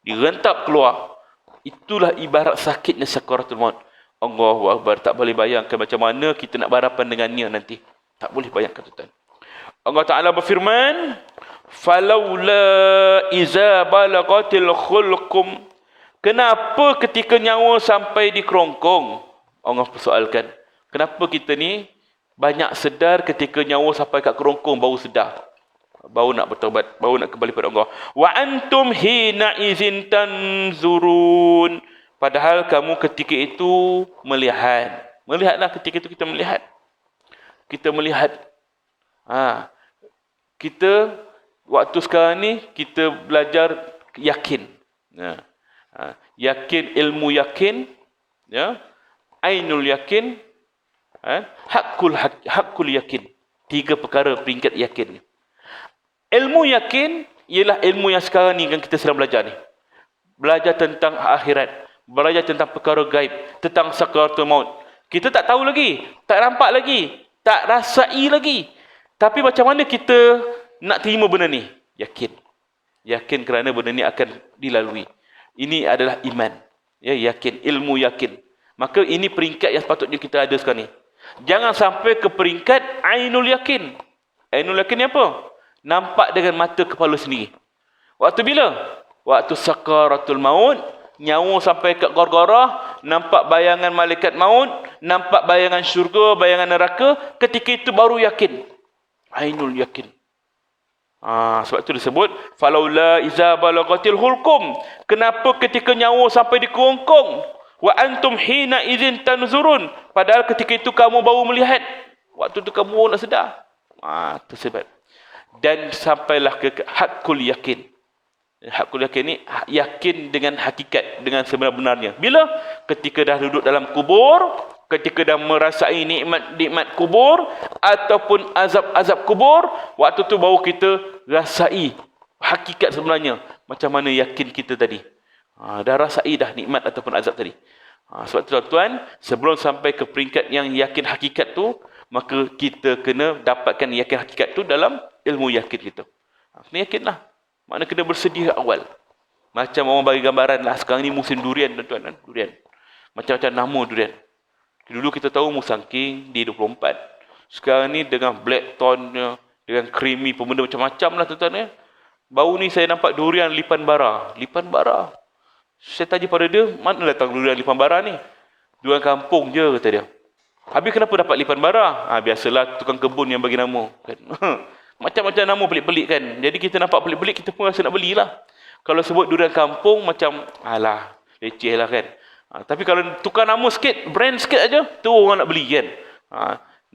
Speaker 1: direntap keluar. Itulah ibarat sakitnya sakaratul maut. Allahu Akbar. Tak boleh bayangkan macam mana kita nak berhadapan dengannya nanti. Tak boleh bayangkan, tuan. Allah Ta'ala berfirman, "Falaula iza balagatil khulqum." Kenapa ketika nyawa sampai di kerongkong? Allah persoalkan. Kenapa kita ni Banyak sedar ketika nyawa sampai kat kerongkong baru sedar. Baru nak bertaubat, baru nak kembali pada Allah. Wa antum hina izin tanzurun. Padahal kamu ketika itu melihat. Melihatlah ketika itu kita melihat. Kita melihat. Kita waktu sekarang ni kita belajar yakin. Yakin, ilmu yakin, ya. Ainul yakin, hakul yakin. 3 perkara peringkat yakin. Ilmu yakin ialah ilmu yang sekarang ni yang kita sedang belajar ni. Belajar tentang akhirat, belajar tentang perkara gaib, tentang sakaratul maut. Kita tak tahu lagi, tak nampak lagi, tak rasai lagi. Tapi macam mana kita nak terima benda ni? Yakin. Yakin kerana benda ni akan dilalui. Ini adalah iman. Ya, yakin, ilmu yakin. Maka ini peringkat yang sepatutnya kita ada sekarang ni. Jangan sampai ke peringkat ainul yakin. Ainul yakin ni apa? Nampak dengan mata kepala sendiri. Waktu bila? Waktu sakaratul maut, nyawa sampai kat gargarah, nampak bayangan malaikat maut, nampak bayangan syurga, bayangan neraka, ketika itu baru yakin. Ainul yakin. Sebab itu disebut falaula iza balagatil hulqum. Kenapa ketika nyawa sampai di kerongkong? Wa antum hina idzin tanzurun. Padahal ketika itu kamu baru melihat. Waktu itu kamu baru nak sedar. Itu sebab. Dan sampailah ke hakul yakin. Hakul yakin ni yakin dengan hakikat, dengan sebenar-benarnya. Bila? Ketika dah duduk dalam kubur, ketika dah merasai nikmat-nikmat kubur ataupun azab-azab kubur, waktu tu baru kita rasai hakikat sebenarnya. Macam mana yakin kita tadi. Dah rasai dah nikmat ataupun azab tadi. Sebab tu tuan-tuan, sebelum sampai ke peringkat yang yakin hakikat tu, maka kita kena dapatkan yakin hakikat tu dalam ilmu yakin kita. Kena yakinlah. Makna kena bersedia awal. Macam orang bagi gambaran lah. Sekarang ni musim durian tuan-tuan. Durian. Macam-macam nama durian. Dulu kita tahu musangking D24. Sekarang ni dengan black tone-nya, dengan creamy, benda macam-macam lah tuan-tuan. Baru ni saya nampak durian lipan bara. Lipan bara. Saya tanya pada dia, mana datang durian lipan bara ni? Durian kampung je kata dia. Habis kenapa dapat lipan bara? Biasalah tukang kebun yang bagi nama. Kan? Macam-macam nama pelik-pelik kan. Jadi kita nampak pelik-pelik, kita pun rasa nak belilah. Kalau sebut durian kampung, macam, alah, leceh lah kan. Tapi kalau tukar nama sikit, brand sikit aja, tu orang nak beli kan.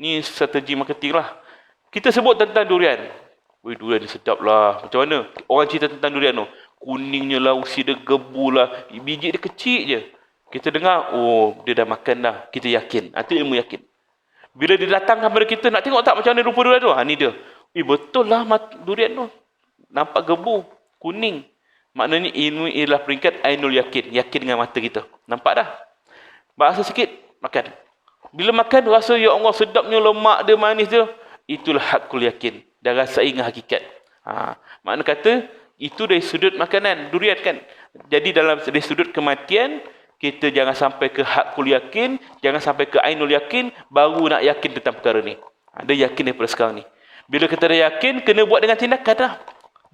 Speaker 1: Ni strategi marketing lah. Kita sebut tentang durian. Wih, durian ni sedap lah. Macam mana? Orang cerita tentang durian tu. Kuningnya lah, usi dia gebu lah. Biji dia kecil je. Kita dengar, oh, dia dah makan dah. Kita yakin. Itu ilmu yakin. Bila dia datang kepada kita, nak tengok tak macam mana rupa durian tu? Ni dia. Betul lah durian tu. Nampak gebu, kuning. Maknanya ilmu ialah peringkat ainul yakin. Yakin dengan mata kita. Nampak dah? Bahasa sikit, makan. Bila makan, rasa ya Allah sedapnya, lemak dia, manis dia. Itulah hakul yakin. Dah rasai dengan hakikat. Makna kata, itu dari sudut makanan, durian kan. Jadi dari sudut kematian, kita jangan sampai ke hakul yakin, jangan sampai ke ainul yakin, baru nak yakin tentang perkara ni. Dia yakin daripada sekarang ni. Bila kita dah yakin, kena buat dengan tindakan dah.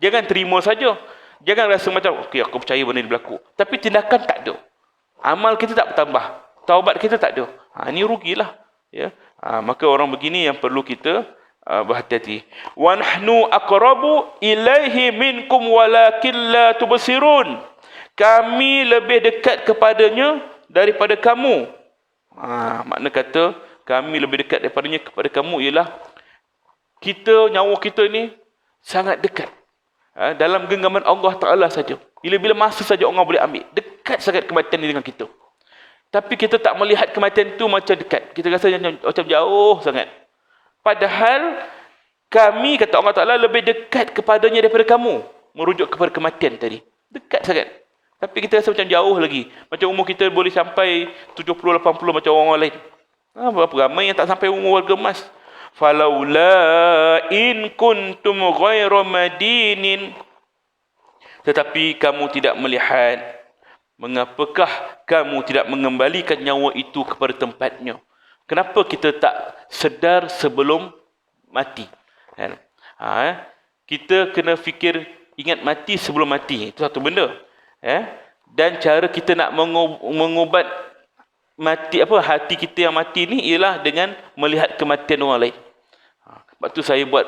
Speaker 1: Jangan terima saja. Jangan rasa macam, okey, aku percaya benda ni berlaku. Tapi tindakan tak ada. Amal kita tak bertambah. Taubat kita tak ada. Ini rugilah. Ya. Maka orang begini yang perlu kita berhati-hati. Wa nahnu aqrabu ilaihi minkum walakin la tubsirun. Kami lebih dekat kepadanya daripada kamu. Makna kata, kami lebih dekat daripadanya kepada kamu ialah kita, nyawa kita ni sangat dekat. Dalam genggaman Allah Ta'ala saja. Bila-bila masa saja Allah boleh ambil. Dekat sangat kematian ni dengan kita. Tapi kita tak melihat kematian tu macam dekat. Kita rasa macam jauh sangat. Padahal kami, kata Allah Ta'ala, lebih dekat kepadanya daripada kamu. Merujuk kepada kematian tadi. Dekat sangat. Tapi kita rasa macam jauh lagi. Macam umur kita boleh sampai 70-80 macam orang lain. Berapa ramai yang tak sampai umur warga emas. Falaula in kuntum ghairu madinin. Tetapi kamu tidak melihat. Mengapakah kamu tidak mengembalikan nyawa itu kepada tempatnya? Kenapa kita tak sedar sebelum mati? Kita kena fikir, ingat mati sebelum mati. Itu satu benda. Dan cara kita nak mengubat mati hati kita yang mati ni ialah dengan melihat kematian orang lain. Sebab tu saya buat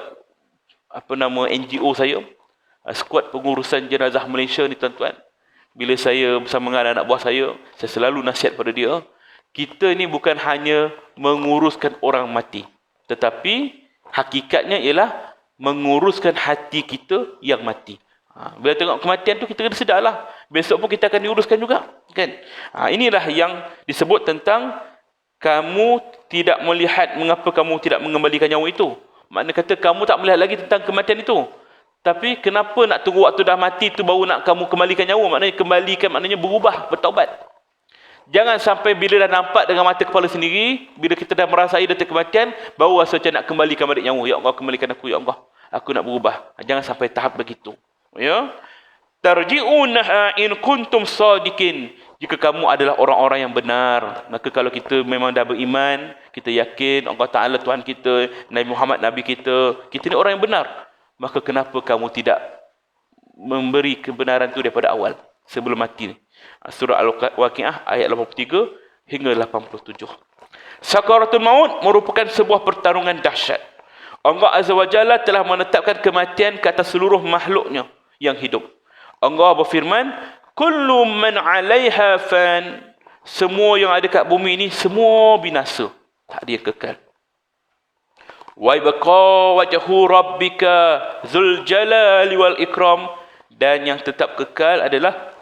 Speaker 1: NGO saya, skuad pengurusan jenazah Malaysia ni tuan-tuan. Bila saya bersama dengan anak buah saya selalu nasihat pada dia, kita ni bukan hanya menguruskan orang mati, tetapi hakikatnya ialah menguruskan hati kita yang mati. Bila tengok kematian tu kita kena sedarlah, besok pun kita akan diuruskan juga, kan? Inilah yang disebut tentang kamu tidak melihat mengapa kamu tidak mengembalikan nyawa itu. Makna kata kamu tak melihat lagi tentang kematian itu. Tapi kenapa nak tunggu waktu dah mati tu baru nak kamu kembalikan nyawa? Maknanya kembalikan, maknanya berubah, bertaubat. Jangan sampai bila dah nampak dengan mata kepala sendiri, bila kita dah merasai datang kematian, baru rasa macam nak kembalikan balik nyawa. Ya Allah, kembalikan aku, ya Allah. Aku nak berubah. Jangan sampai tahap begitu. Ya. Tarji'unaha in kuntum sadiqin. Jika kamu adalah orang-orang yang benar, maka kalau kita memang dah beriman, kita yakin Allah Ta'ala Tuhan kita, Nabi Muhammad Nabi kita ni orang yang benar, maka kenapa kamu tidak memberi kebenaran itu daripada awal, sebelum mati? Surah Al-Waqi'ah ayat 83 hingga 87. Sakaratul maut merupakan sebuah pertarungan dahsyat. Allah Azza wa Jalla telah menetapkan kematian ke atas seluruh makhluknya yang hidup. Allah berfirman, kullu man 'alaiha fan. Semua yang ada kat bumi ini semua binasa, tak ada yang kekal. Wa yabqa wajhu rabbika dzul jalali wal ikram. Dan yang tetap kekal adalah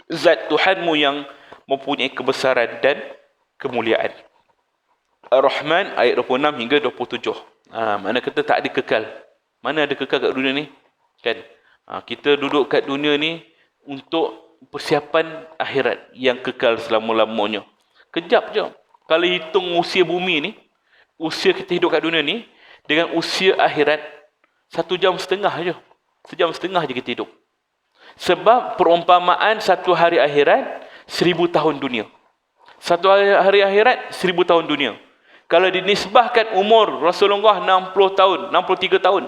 Speaker 1: zat Tuhanmu yang mempunyai kebesaran dan kemuliaan. Ar-Rahman ayat 26 hingga 27. Mana kata tak ada kekal. Mana ada kekal kat dunia ni? Kan? Kita duduk kat dunia ni untuk persiapan akhirat yang kekal selama-lamanya. Kejap je. Kalau hitung usia bumi ni, usia kita hidup kat dunia ni, dengan usia akhirat 1 jam setengah je. 1 jam setengah je kita hidup. Sebab perumpamaan 1 hari akhirat 1000 tahun dunia. 1 hari akhirat 1000 tahun dunia. Kalau dinisbahkan umur Rasulullah 60 tahun, 63 tahun.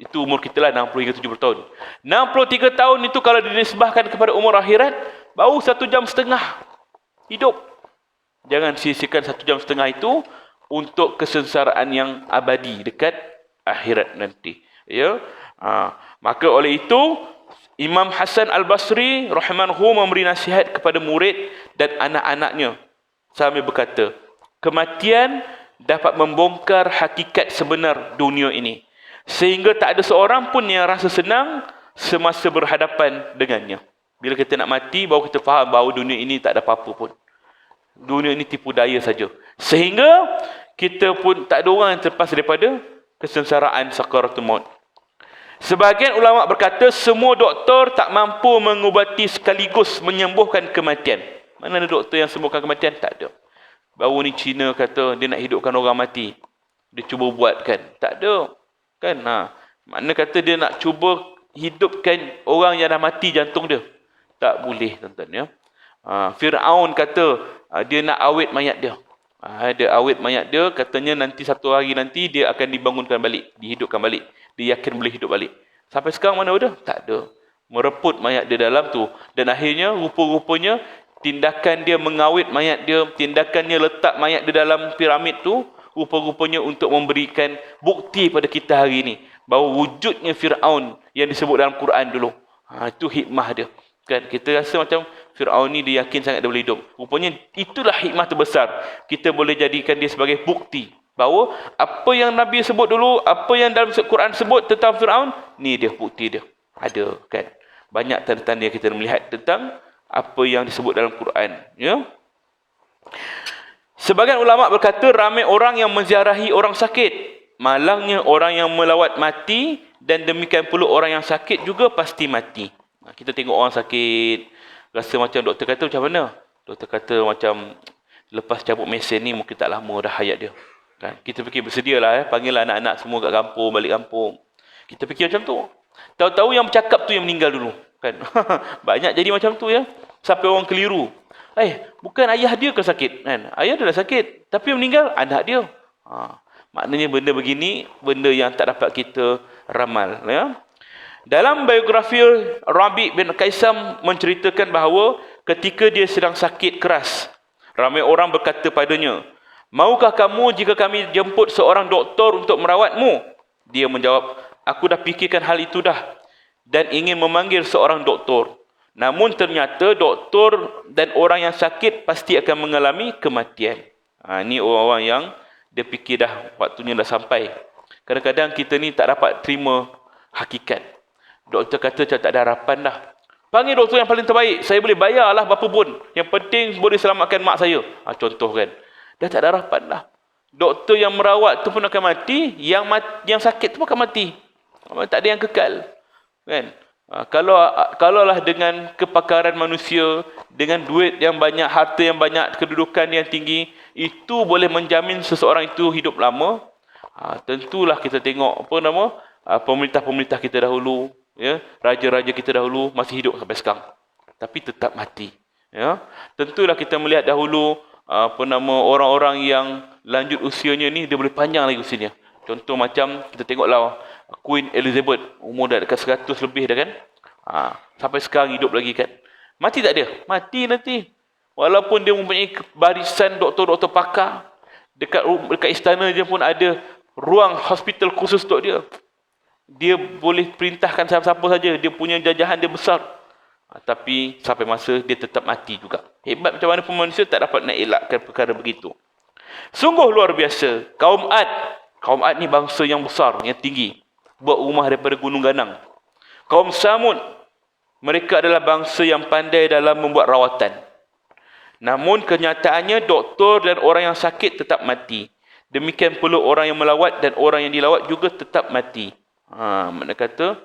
Speaker 1: Itu umur kita lah, 60 hingga 70 tahun. 63 tahun itu kalau dinisbahkan kepada umur akhirat, baru 1 jam setengah hidup. Jangan sia-siakan 1 jam setengah itu untuk kesengsaraan yang abadi dekat akhirat nanti. Ya, maka oleh itu Imam Hasan Al-Basri rahimahullah memberi nasihat kepada murid dan anak-anaknya sambil berkata, kematian dapat membongkar hakikat sebenar dunia ini, sehingga tak ada seorang pun yang rasa senang semasa berhadapan dengannya. Bila kita nak mati, baru kita faham bahawa dunia ini tak ada apa-apa pun. Dunia ini tipu daya saja. Sehingga kita pun tak ada orang yang terlepas daripada kesengsaraan sakaratul maut. Sebahagian ulama berkata semua doktor tak mampu mengubati sekaligus menyembuhkan kematian. Mana ada doktor yang sembuhkan kematian? Tak ada. Baru ni Cina kata dia nak hidupkan orang mati. Dia cuba buat kan? Tak ada. Kan? Mana kata dia nak cuba hidupkan orang yang dah mati jantung dia? Tak boleh, tuan-tuan ya. Fir'aun kata dia nak awet mayat dia. Dia awet mayat dia, katanya nanti satu hari nanti dia akan dibangunkan balik, dihidupkan balik. Dia yakin boleh hidup balik. Sampai sekarang mana ada? Tak ada. Mereput mayat dia dalam tu. Dan akhirnya rupa-rupanya tindakan dia mengawet mayat dia, tindakannya letak mayat dia dalam piramid tu, rupa-rupanya untuk memberikan bukti pada kita hari ini bahawa wujudnya Fir'aun yang disebut dalam Quran dulu. Itu hikmah dia. Kan kita rasa macam Fir'aun ni dia yakin sangat dia boleh hidup. Rupanya itulah hikmah terbesar. Kita boleh jadikan dia sebagai bukti bahawa apa yang Nabi sebut dulu, apa yang dalam Quran sebut tentang Fir'aun, ni dia bukti dia. Ada kan. Banyak tanda-tanda yang kita melihat tentang apa yang disebut dalam Quran, ya. Sebagian ulama berkata ramai orang yang menziarahi orang sakit, malangnya orang yang melawat mati, dan demikian pula orang yang sakit juga pasti mati. Kita tengok orang sakit, rasa macam doktor kata macam mana? Doktor kata macam lepas cabut mesin ni mungkin tak lama dah hayat dia. Kan? Kita fikir bersedialah, panggil anak-anak semua kat kampung, balik kampung. Kita fikir macam tu. Tahu-tahu yang bercakap tu yang meninggal dulu. Kan? Banyak jadi macam tu ya. Sampai orang keliru. Bukan ayah dia ke sakit? Kan? Ayah dia dah sakit. Tapi yang meninggal anak dia. Maknanya benda begini, benda yang tak dapat kita ramal. Ya? Dalam biografi Rabi bin Kaisam menceritakan bahawa ketika dia sedang sakit keras, Ramai orang berkata padanya, maukah kamu jika kami jemput seorang doktor untuk merawatmu? Dia menjawab, aku dah fikirkan hal itu dah dan ingin memanggil seorang doktor. Namun ternyata doktor dan orang yang sakit pasti akan mengalami kematian. Ini orang-orang yang dia fikir dah waktunya dah sampai. Kadang-kadang kita ni tak dapat terima hakikat. Doktor kata tak ada harapan dah. Panggil doktor yang paling terbaik. Saya boleh bayarlah berapa pun. Yang penting boleh selamatkan mak saya. Contoh kan. Dah tak ada harapan dah. Doktor yang merawat tu pun akan mati. Yang sakit tu pun akan mati. Tak ada yang kekal. Kan? Kalaulah dengan kepakaran manusia, dengan duit yang banyak, harta yang banyak, kedudukan yang tinggi, itu boleh menjamin seseorang itu hidup lama. Tentulah kita tengok pemerintah-pemerintah kita dahulu, ya, raja-raja kita dahulu masih hidup sampai sekarang, tapi tetap mati. Ya, tentulah kita melihat dahulu orang-orang yang lanjut usianya ni dia boleh panjang lagi usianya. Contoh macam kita tengoklah Queen Elizabeth, umur dah dekat 100 lebih dah kan. Sampai sekarang hidup lagi kan. Mati tak dia? Mati nanti. Walaupun dia mempunyai barisan doktor-doktor pakar, dekat istana je pun ada ruang hospital khusus untuk dia. Dia boleh perintahkan siapa-siapa saja, dia punya jajahan dia besar. Tapi sampai masa dia tetap mati juga. Hebat macam mana pun manusia tak dapat nak elakkan perkara begitu. Sungguh luar biasa. Kaum Ad ni bangsa yang besar, yang tinggi. Buat rumah daripada gunung ganang. Kaum Samud, mereka adalah bangsa yang pandai dalam membuat rawatan. Namun kenyataannya doktor dan orang yang sakit tetap mati. Demikian pula orang yang melawat dan orang yang dilawat juga tetap mati. Makna kata,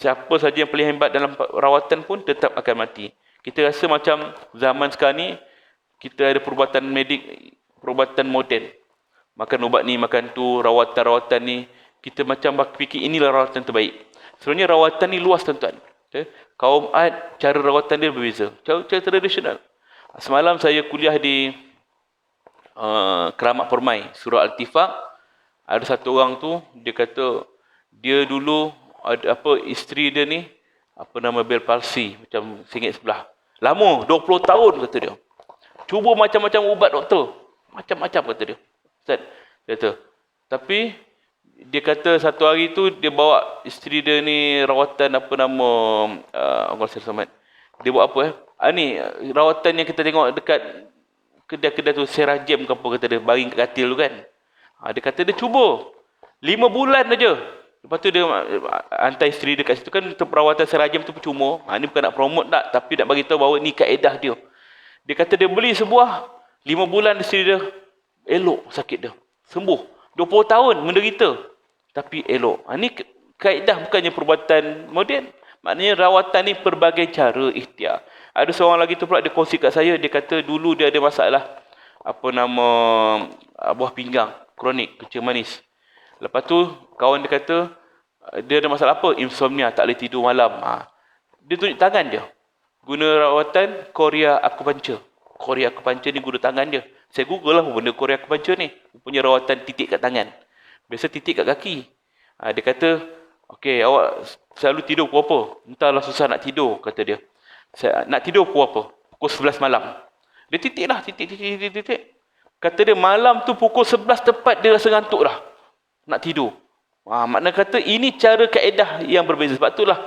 Speaker 1: siapa saja yang paling hebat dalam rawatan pun tetap akan mati. Kita rasa macam zaman sekarang ni, kita ada perubatan medik, perubatan moden. Makan ubat ni, makan tu, rawatan-rawatan ni. Kita macam fikir inilah rawatan terbaik. Sebenarnya rawatan ni luas tuan-tuan. Kaum Ad, cara rawatan dia berbeza. Cara tradisional. Semalam saya kuliah di Keramat Permai, Surah Al-Tifaq. Ada satu orang tu, dia kata, dia dulu, isteri dia ni, Bell palsy, macam singit sebelah. Lama, 20 tahun kata dia. Cuba macam-macam ubat doktor. Macam-macam kata dia. Ustaz, kata. Tapi, dia kata satu hari tu, dia bawa isteri dia ni rawatan Allah Selamat. Dia buat apa ni, rawatan yang kita tengok dekat kedai-kedai tu, Serajem ke apa kata dia, baring kat katil tu kan. Dia kata dia cuba 5 bulan aja. Lepas tu dia hantar isteri dia kat situ kan, perawatan Serajem tu percuma. Ni bukan nak promote tak, tapi nak bagi tahu bahawa ni kaedah dia. Dia kata dia beli sebuah, 5 bulan isteri dia elok sakit dia, sembuh. 20 tahun menderita tapi elok. Ni kaedah, bukannya perubatan moden. Maknanya rawatan ni pelbagai cara ikhtiar. Ada seorang lagi tu pula dia kongsi kat saya, dia kata dulu dia ada masalah buah pinggang kronik, kencing manis. Lepas tu kawan dia kata dia ada masalah apa? Insomnia, tak boleh tidur malam. Dia tunjuk tangan dia. Guna rawatan Korea Acupuncture. Korea Acupuncture ni guna tangan dia. Saya google lah benda Korea Acupuncture ni. Punya rawatan titik kat tangan. Biasa titik kat kaki. Dia kata, okey, awak selalu tidur pukul apa? Entahlah susah nak tidur, kata dia. Nak tidur pukul apa? Pukul 11 malam. Dia titik lah, titik. Kata dia malam tu pukul 11 tepat dia rasa ngantuk dah. Nak tidur. Makna kata ini cara kaedah yang berbeza. Sebab itulah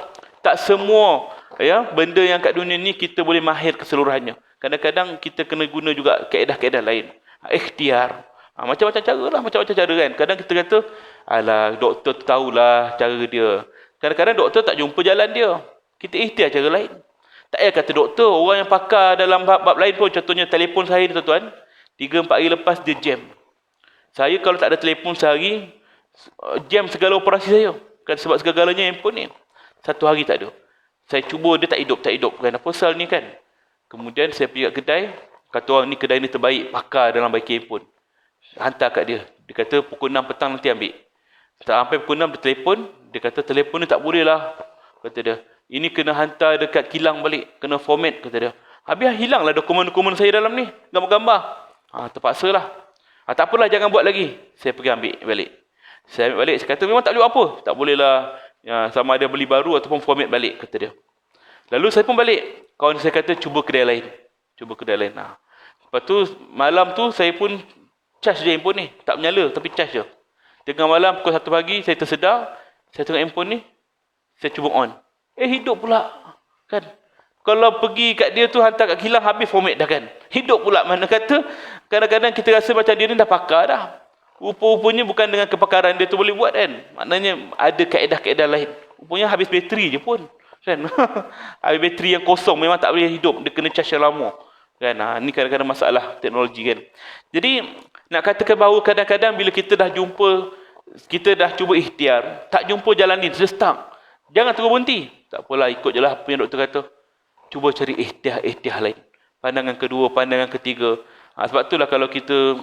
Speaker 1: tak semua benda yang kat dunia ni kita boleh mahir keseluruhannya. Kadang-kadang kita kena guna juga kaedah-kaedah lain. Ikhtiar. Macam-macam cara lah, macam-macam cara kan. Kadang kita kata, alah, doktor tahulah cara dia. Kadang-kadang doktor tak jumpa jalan dia. Kita ikhtiar cara lain. Tak payah kata doktor, orang yang pakar dalam bab-bab lain pun, contohnya telefon saya ni tuan-tuan, 3-4 hari lepas dia jam. Saya kalau tak ada telefon sehari, jam segala operasi saya. Kan sebab segala-galanya handphone ni. 1 hari tak ada. Saya cuba, dia tak hidup. Kan apa sal ni kan. Kemudian saya pergi kat kedai, kata orang ni kedai ni terbaik, pakar dalam baiki handphone. Hantar kat dia. Dia kata pukul 6 petang nanti ambil. Sampai pukul 6 dia telefon. Dia kata telefon ni tak boleh lah. Kata dia. Ini kena hantar dekat kilang balik. Kena format kata dia. Habis hilanglah dokumen-dokumen saya dalam ni. Gambar-gambar. Terpaksa lah. Tak apalah jangan buat lagi. Saya pergi ambil balik. Saya ambil balik. Saya kata memang tak boleh apa. Tak boleh lah. Sama ada beli baru ataupun format balik. Kata dia. Lalu saya pun balik. Kawan saya kata cuba kedai lain. Lepas tu malam tu saya pun charge je handphone ni. Tak menyala tapi charge je. Tengah malam pukul 1 pagi saya tersedar. Saya tengok handphone ni. Saya cuba on. Hidup pula. Kan? Kalau pergi kat dia tu hantar kat kilang habis format dah kan. Hidup pula. Mana kata kadang-kadang kita rasa macam dia ni dah pakar dah. Rupa-rupanya bukan dengan kepakaran dia tu boleh buat kan. Maknanya ada kaedah-kaedah lain. Rupanya habis bateri je pun. Kan? Habis bateri yang kosong memang tak boleh hidup. Dia kena charge yang lama. Kan? Ni kadang-kadang masalah teknologi kan. Jadi nak katakan bahawa kadang-kadang bila kita dah jumpa, kita dah cuba ikhtiar, tak jumpa jalan ni, terus stuck. Jangan terus berhenti. Tak apalah, ikut je lah apa yang doktor kata. Cuba cari ikhtiar lain. Pandangan kedua, pandangan ketiga. Sebab itulah kalau kita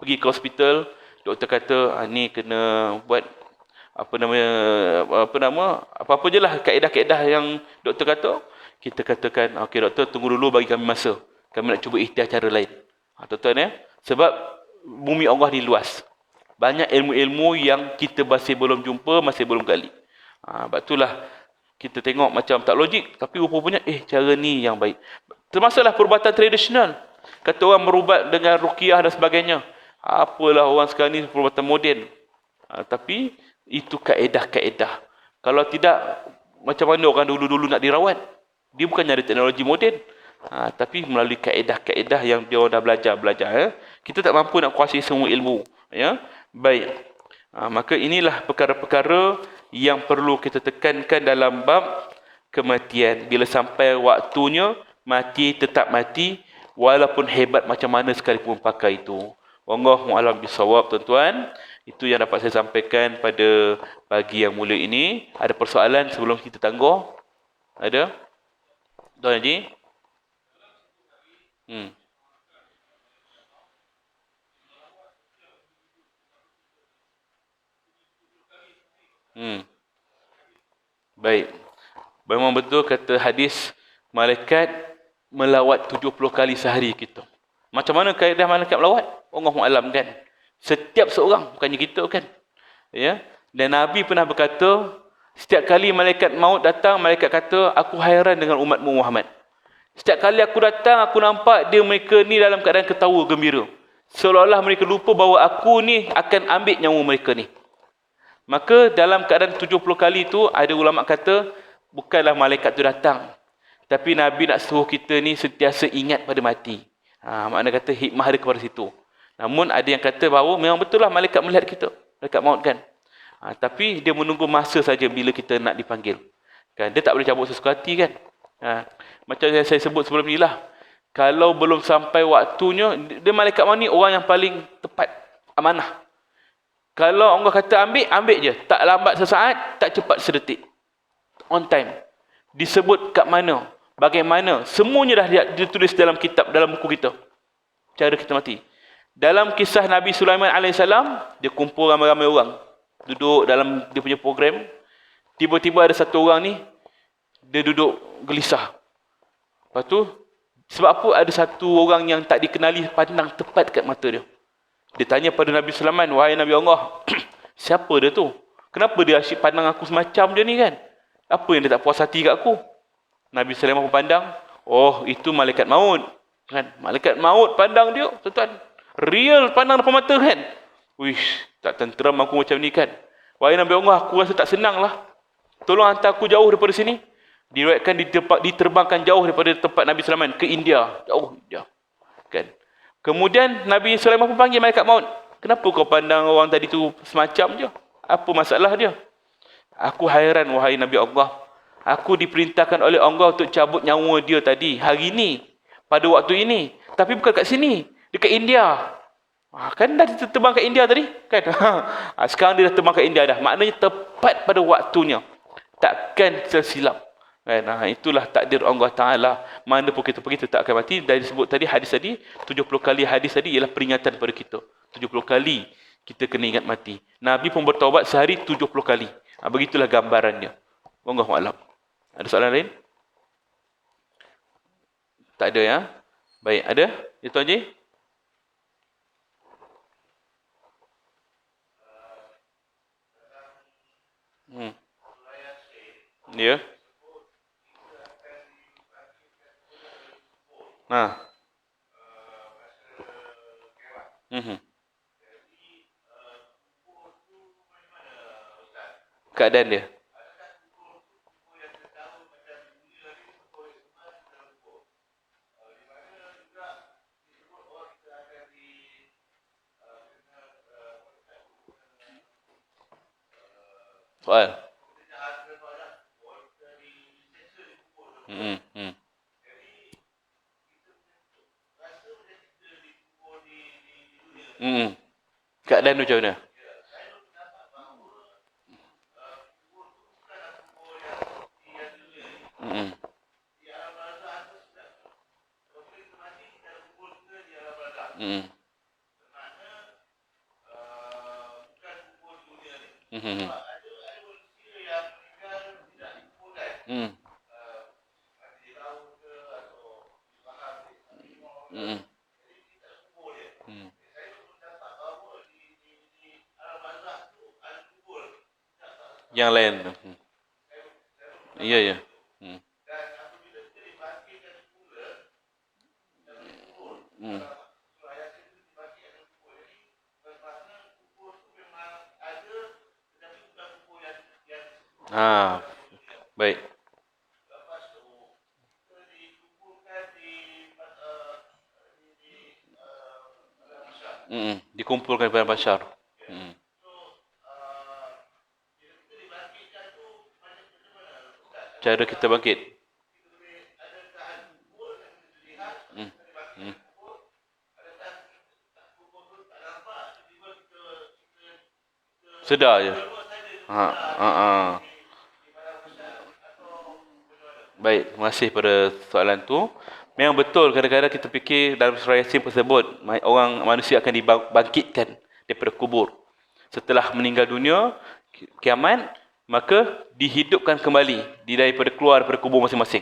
Speaker 1: pergi ke hospital, doktor kata ni kena buat apa-apa je lah kaedah-kaedah yang doktor kata. Kita katakan, okey doktor, tunggu dulu, bagi kami masa. Kami nak cuba ikhtiar cara lain. Tuan-tuan ya. Sebab bumi Allah ni luas. Banyak ilmu-ilmu yang kita masih belum jumpa, masih belum gali. Sebab itulah kita tengok macam tak logik, tapi rupanya cara ni yang baik. Termasuklah perubatan tradisional. Kata orang berubat dengan ruqyah dan sebagainya. Apalah orang sekarang ni perubatan moden. Tapi itu kaedah-kaedah. Kalau tidak, macam mana orang dulu-dulu nak dirawat? Dia bukan nyari teknologi moden. Tapi melalui kaedah-kaedah yang dia dah belajar. Kita tak mampu nak kuasai semua ilmu. Ya, baik. Maka inilah perkara-perkara yang perlu kita tekankan dalam bab kematian. Bila sampai waktunya, mati tetap mati, walaupun hebat macam mana sekalipun pakai itu. Wallahu a'lam bissawab, tuan-tuan. Itu yang dapat saya sampaikan pada pagi yang mulia ini. Ada persoalan sebelum kita tangguh? Ada? Tuan Haji? Baik. Memang betul kata hadis, malaikat melawat 70 kali sehari kita. Macam mana kaedah malaikat melawat? Allahu a'lam kan. Setiap seorang, bukannya kita kan. Ya. Dan Nabi pernah berkata, setiap kali malaikat maut datang, malaikat kata, aku hairan dengan umatmu Muhammad. Setiap kali aku datang, aku nampak mereka ni dalam keadaan ketawa gembira. Seolah-olah mereka lupa bahawa aku ni akan ambil nyawa mereka ni. Maka dalam keadaan 70 kali itu, ada ulama kata, bukanlah malaikat tu datang. Tapi Nabi nak suruh kita ni sentiasa ingat pada mati. Makna kata hikmah ada kepada situ. Namun ada yang kata bahawa memang betul lah malaikat melihat kita. Malaikat maut kan. Tapi dia menunggu masa saja bila kita nak dipanggil. Kan? Dia tak boleh cabut sesuka hati kan. Macam yang saya sebut sebelum ni lah. Kalau belum sampai waktunya, dia malaikat maut ni orang yang paling tepat amanah. Kalau Allah kata ambil, ambil je. Tak lambat sesaat, tak cepat sedetik. On time. Disebut kat mana, bagaimana, semuanya dah ditulis dalam kitab, dalam buku kita. Cara kita mati. Dalam kisah Nabi Sulaiman AS, dia kumpul ramai-ramai orang. Duduk dalam dia punya program. Tiba-tiba ada satu orang ni, dia duduk gelisah. Lepas tu, sebab apa ada satu orang yang tak dikenali pandang tepat kat mata dia. Dia tanya pada Nabi Sulaiman, wahai Nabi Allah, siapa dia tu? Kenapa dia asyik pandang aku semacam dia ni kan? Apa yang dia tak puas hati kat aku? Nabi Sulaiman pun pandang, oh itu malaikat maut. Kan? Malaikat maut pandang dia, tuan-tuan. Real pandang depan mata kan? Wish, tak tenteram aku macam ni kan? Wahai Nabi Allah, aku rasa tak senang lah. Tolong hantar aku jauh daripada sini. Diriwayatkan diterbangkan jauh daripada tempat Nabi Sulaiman ke India. Jauh India. Kan? Kemudian Nabi Sulaiman pun panggil malaikat maut. Kenapa kau pandang orang tadi tu semacam je? Apa masalah dia? Aku hairan wahai Nabi Allah. Aku diperintahkan oleh Allah untuk cabut nyawa dia tadi, hari ini, pada waktu ini. Tapi bukan kat sini, dekat India. Kan dah terbang ke India tadi? Kan? Sekarang dia dah terbang ke India dah. Maknanya tepat pada waktunya. Takkan tersilap. Kan? Itulah takdir Allah Ta'ala. Mana pun kita pergi, kita tak akan mati. Dari disebut tadi, hadis tadi, 70 kali hadis tadi ialah peringatan pada kita. 70 kali kita kena ingat mati. Nabi pun bertaubat sehari 70 kali. Begitulah gambarannya. Wallahu a'lam. Ada soalan lain? Tak ada ya? Baik, ada? Ya Tuan Haji? Ya. keadaan dia. Soal. Hmm. Keadaan tu macam mana? Hmm. Hmm. Hmm. Hmm. Hmm. Yang lain. Ya, ya. Hmm. Hmm. Ah, baik. Dikumpulkan pada Bashar. Hmm. Cara kita bangkit. Hmm. Hmm. Sedar je. Ha. Baik, terima kasih pada soalan tu. Memang betul kadang-kadang kita fikir dalam surah Yasin tersebut orang manusia akan dibangkitkan daripada kubur. Setelah meninggal dunia, kiamat, maka dihidupkan kembali daripada keluar daripada kubur masing-masing.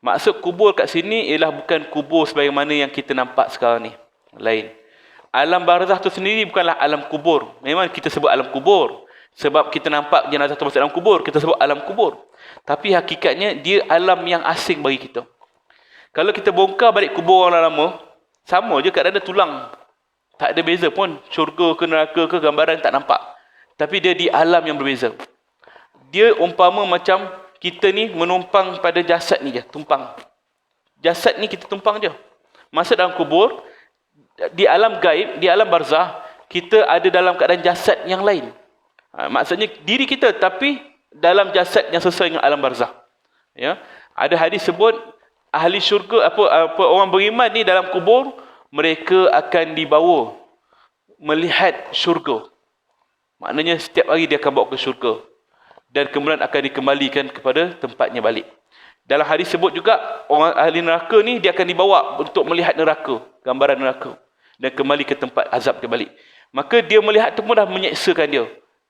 Speaker 1: Maksud kubur kat sini ialah bukan kubur sebagaimana yang kita nampak sekarang ni. Lain. Alam barzah tu sendiri bukanlah alam kubur. Memang kita sebut alam kubur. Sebab kita nampak jenazah tu masuk dalam kubur, kita sebut alam kubur. Tapi hakikatnya dia alam yang asing bagi kita. Kalau kita bongkar balik kubur orang lama, sama je keadaan dia tulang. Tak ada beza pun. Syurga ke neraka ke gambaran tak nampak. Tapi dia di alam yang berbeza. Dia umpama macam kita ni menumpang pada jasad ni je, tumpang. Jasad ni kita tumpang je. Masa dalam kubur, di alam gaib, di alam barzah, kita ada dalam keadaan jasad yang lain. Maksudnya diri kita tapi dalam jasad yang sesuai dengan alam barzah. Ya. Ada hadis sebut ahli syurga apa orang beriman ni dalam kubur mereka akan dibawa melihat syurga. Maknanya setiap hari dia akan bawa ke syurga dan kemudian akan dikembalikan kepada tempatnya balik. Dalam hadis sebut juga orang ahli neraka ni dia akan dibawa untuk melihat neraka, gambaran neraka dan kembali ke tempat azab dia balik. Maka dia melihat tu pun dah menyeksakan dia.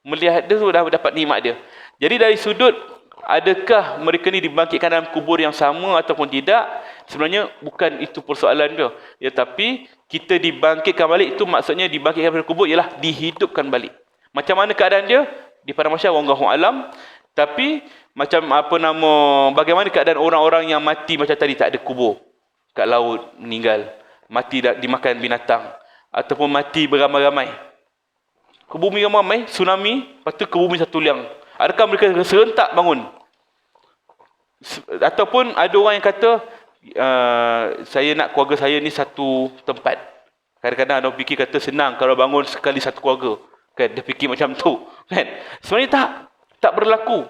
Speaker 1: Melihat dia tu dah dapat nikmat dia. Jadi dari sudut adakah mereka ni dibangkitkan dalam kubur yang sama ataupun tidak, sebenarnya bukan itu persoalan dia. Ya, tapi kita dibangkitkan balik itu maksudnya dibangkitkan dari kubur ialah dihidupkan balik. Macam mana keadaan dia? Di padang mahsyar wallahu alam. Tapi macam bagaimana keadaan orang-orang yang mati macam tadi tak ada kubur kat laut meninggal, mati dimakan binatang ataupun mati beramai-ramai. Ke bumi ramai, tsunami, lepas tu ke bumi satu liang. Adakah mereka serentak bangun? Ataupun ada orang yang kata, saya nak keluarga saya ni satu tempat. Kadang-kadang ada fikir kata senang kalau bangun sekali satu keluarga. Kan? Dia fikir macam tu. Kan? Sebenarnya tak berlaku.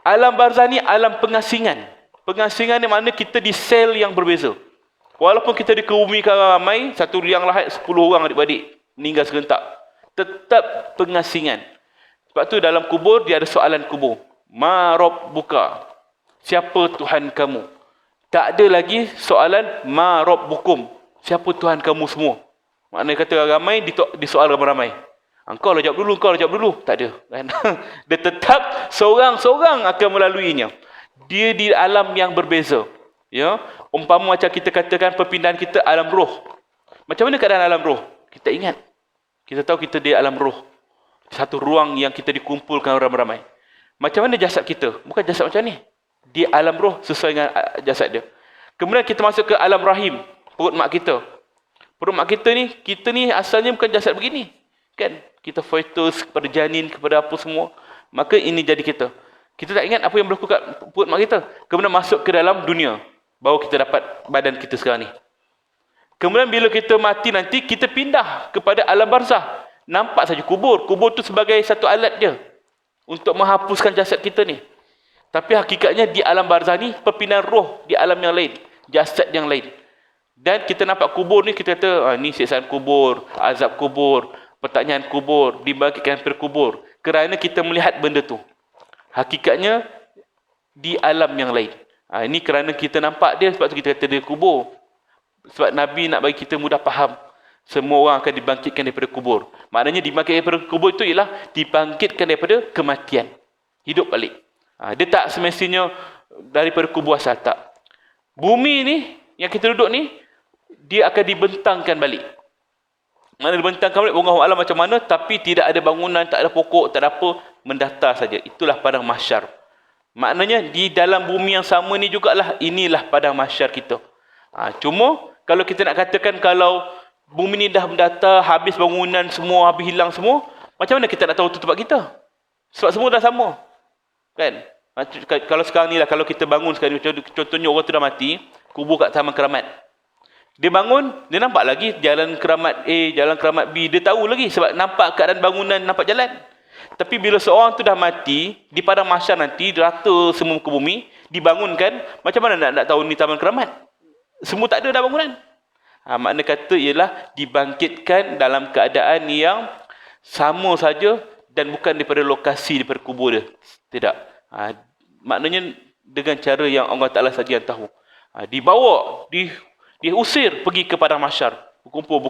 Speaker 1: Alam barzah ni alam pengasingan. Pengasingan ni makna kita di sel yang berbeza. Walaupun kita dikebumikan ramai, satu liang lahat 10 orang adik-beradik meninggal serentak. Tetap pengasingan. Sebab tu dalam kubur dia ada soalan kubur. Ma rabbuka? Siapa Tuhan kamu? Tak ada lagi soalan ma rabbukum? Siapa Tuhan kamu semua? Maknanya kata ramai disoal ramai-ramai. Engkau lah jawab dulu. Tak ada. Kan? Dia tetap seorang-seorang akan melaluinya. Dia di alam yang berbeza. Ya, umpama macam kita katakan perpindahan kita alam roh. Macam mana keadaan alam roh? Kita ingat. Kita tahu kita di alam roh. Satu ruang yang kita dikumpulkan ramai-ramai. Macam mana jasad kita? Bukan jasad macam ni. Di alam roh sesuai dengan jasad dia. Kemudian kita masuk ke alam rahim. Perut mak kita. Perut mak kita ni asalnya bukan jasad begini. Kan? Kita fetus kepada janin, kepada apa semua. Maka ini jadi kita. Kita tak ingat apa yang berlaku kat perut mak kita. Kemudian masuk ke dalam dunia. Baru kita dapat badan kita sekarang ni. Kemudian bila kita mati nanti, kita pindah kepada alam barzah. Nampak saja kubur. Kubur tu sebagai satu alat dia. Untuk menghapuskan jasad kita ni. Tapi hakikatnya di alam barzah ni, perpindahan roh di alam yang lain. Jasad yang lain. Dan kita nampak kubur ni, kita kata, ni siksaan kubur, azab kubur, pertanyaan kubur, dibangkitkan daripada kubur. Kerana kita melihat benda tu. Hakikatnya, di alam yang lain. Ini kerana kita nampak dia, sebab tu kita kata dia kubur. Sebab Nabi nak bagi kita mudah faham. Semua orang akan dibangkitkan daripada kubur. Maknanya dibangkitkan daripada kubur itu ialah dibangkitkan daripada kematian. Hidup balik. Dia tak semestinya daripada kubur asal, tak. Bumi ni, yang kita duduk ni, dia akan dibentangkan balik. Mana dibentangkan balik, Allah Alam macam mana, tapi tidak ada bangunan, tak ada pokok, tak ada apa, mendatar saja. Itulah padang mahsyar. Maknanya di dalam bumi yang sama ni jugalah, inilah padang mahsyar kita. Cuma kalau kita nak katakan kalau bumi ni dah mendatar, habis bangunan semua, habis hilang semua, macam mana kita nak tahu tu tempat kita? Sebab semua dah sama. Kan? Kalau sekarang ni lah, kalau kita bangun sekarang, contohnya orang tu dah mati, kubur kat Taman Keramat. Dia bangun, dia nampak lagi jalan keramat A, jalan keramat B. Dia tahu lagi sebab nampak keadaan bangunan, nampak jalan. Tapi bila seorang tu dah mati, di padang mahsyar nanti, rata semua muka bumi, dibangunkan, macam mana nak tahu ni Taman Keramat? Semua tak ada dah bangunan. Makna kata ialah dibangkitkan dalam keadaan yang sama saja dan bukan daripada lokasi, daripada kubur dia. Tidak. Maknanya dengan cara yang Allah Ta'ala saja yang tahu. Dibawa, diusir pergi ke padang mahsyar. Berkumpul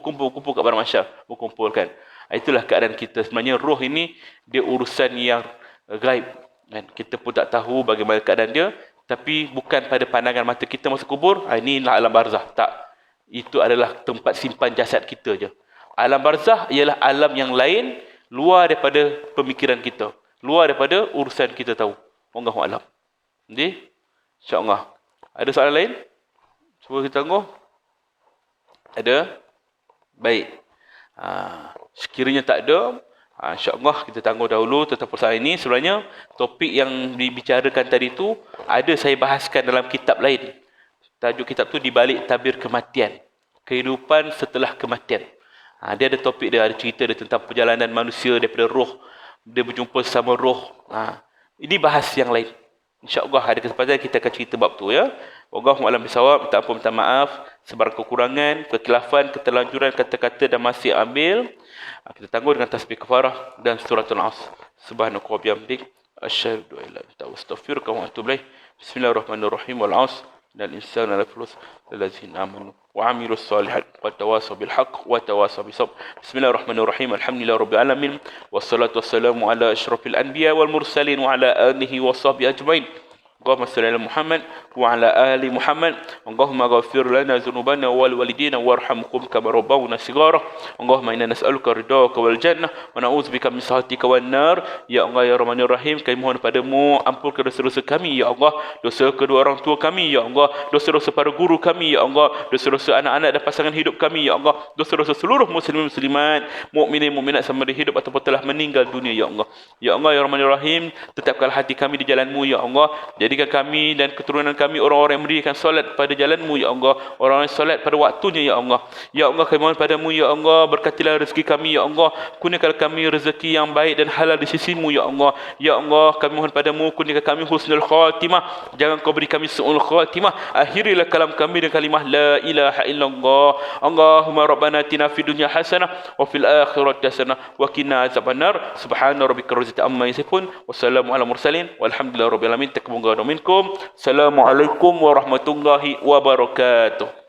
Speaker 1: ke padang mahsyar. Berkumpulkan. Itulah keadaan kita. Sebenarnya roh ini, dia urusan yang gaib. Dan kita pun tak tahu bagaimana keadaan dia. Tapi bukan pada pandangan mata kita masuk kubur, inilah alam barzah. Tak. Itu adalah tempat simpan jasad kita je. Alam barzah ialah alam yang lain, luar daripada pemikiran kita. Luar daripada urusan kita tahu. Wallahu a'lam. Jadi, insya-Allah. Ada soalan lain? Cuba kita tangguh. Ada? Baik. Sekiranya tak ada, insya-Allah kita tangguh dahulu tentang persoalan ini. Sebenarnya topik yang dibicarakan tadi tu ada saya bahaskan dalam kitab lain. Tajuk kitab tu Di Balik Tabir Kematian. Kehidupan setelah kematian. Dia ada topik dia, ada cerita dia tentang perjalanan manusia daripada roh. Dia berjumpa sama roh. Ini bahas yang lain. InsyaAllah ada kesempatan kita akan cerita bab tu ya. Wallahu a'lam bishawab. Minta ampun, minta maaf sebarang kekurangan, kekhilafan, keterlanjuran kata-kata dan masih ambil. Kita tangguh dengan tasbih kafarah dan suratul As. Subhanaka wa bihamdik asyhadu an la ilaha illa anta astaghfiruka wa atubu ilaik. Bismillahirrahmanirrahim. Wal 'asr. Dan insana laflus ladzina amanu wa 'amilus solihat wa tawasaw bil haqq wa tawasaw bis sabr. Bismillahirrahmanirrahim. Alhamdulillahirabbil alamin wassalatu wassalamu ala asyrafil anbiya wal mursalin wa ala alihi washabbihi ajmain. Allahumma salli ala Muhammad wa ala ali Muhammad. Allahumma ghafir lana dhunubana wal walidina warhamhum kama rabbawna shighara. Allahumma inna nas'aluka ridhaka wal jannah wa na'udzubika min sakhatika wan nar. Ya Allah ya Rahmanir Rahim, kami mohon padamu ampunkan dosa-dosa kami ya Allah, dosa kedua orang tua kami ya Allah, dosa-dosa para guru kami ya Allah, dosa-dosa anak-anak dan pasangan hidup kami ya Allah, dosa-dosa seluruh muslimin muslimat, mukminin mukminat sama ada hidup ataupun telah meninggal dunia ya Allah. Ya Allah ya Rahmanir Rahim, tetapkanlah hati kami di jalan-Mu ya Allah. Jadikan kami dan keturunan kami orang-orang yang mendirikan solat pada jalan-Mu ya Allah, orang-orang yang solat pada waktunya ya Allah. Ya Allah, kami mohon padamu ya Allah, berkatilah rezeki kami ya Allah, kurniakanlah kami rezeki yang baik dan halal di sisi-Mu ya Allah. Ya Allah, kami mohon padamu, kurniakan kami husnul khatimah, jangan Kau beri kami su'ul khatimah. Akhirilah kalam kami dengan kalimah la ilaha illallah. Allahumma rabbana atina fid dunya hasanah wa fil akhirati hasanah wa qina azabannar. Subhana rabbika rabbil izzati amma yasifun. Wassalamu ala mursalin walhamdulillahi rabbil alamin. Takabbalallahu minkum. Assalamualaikum warahmatullahi wabarakatuh.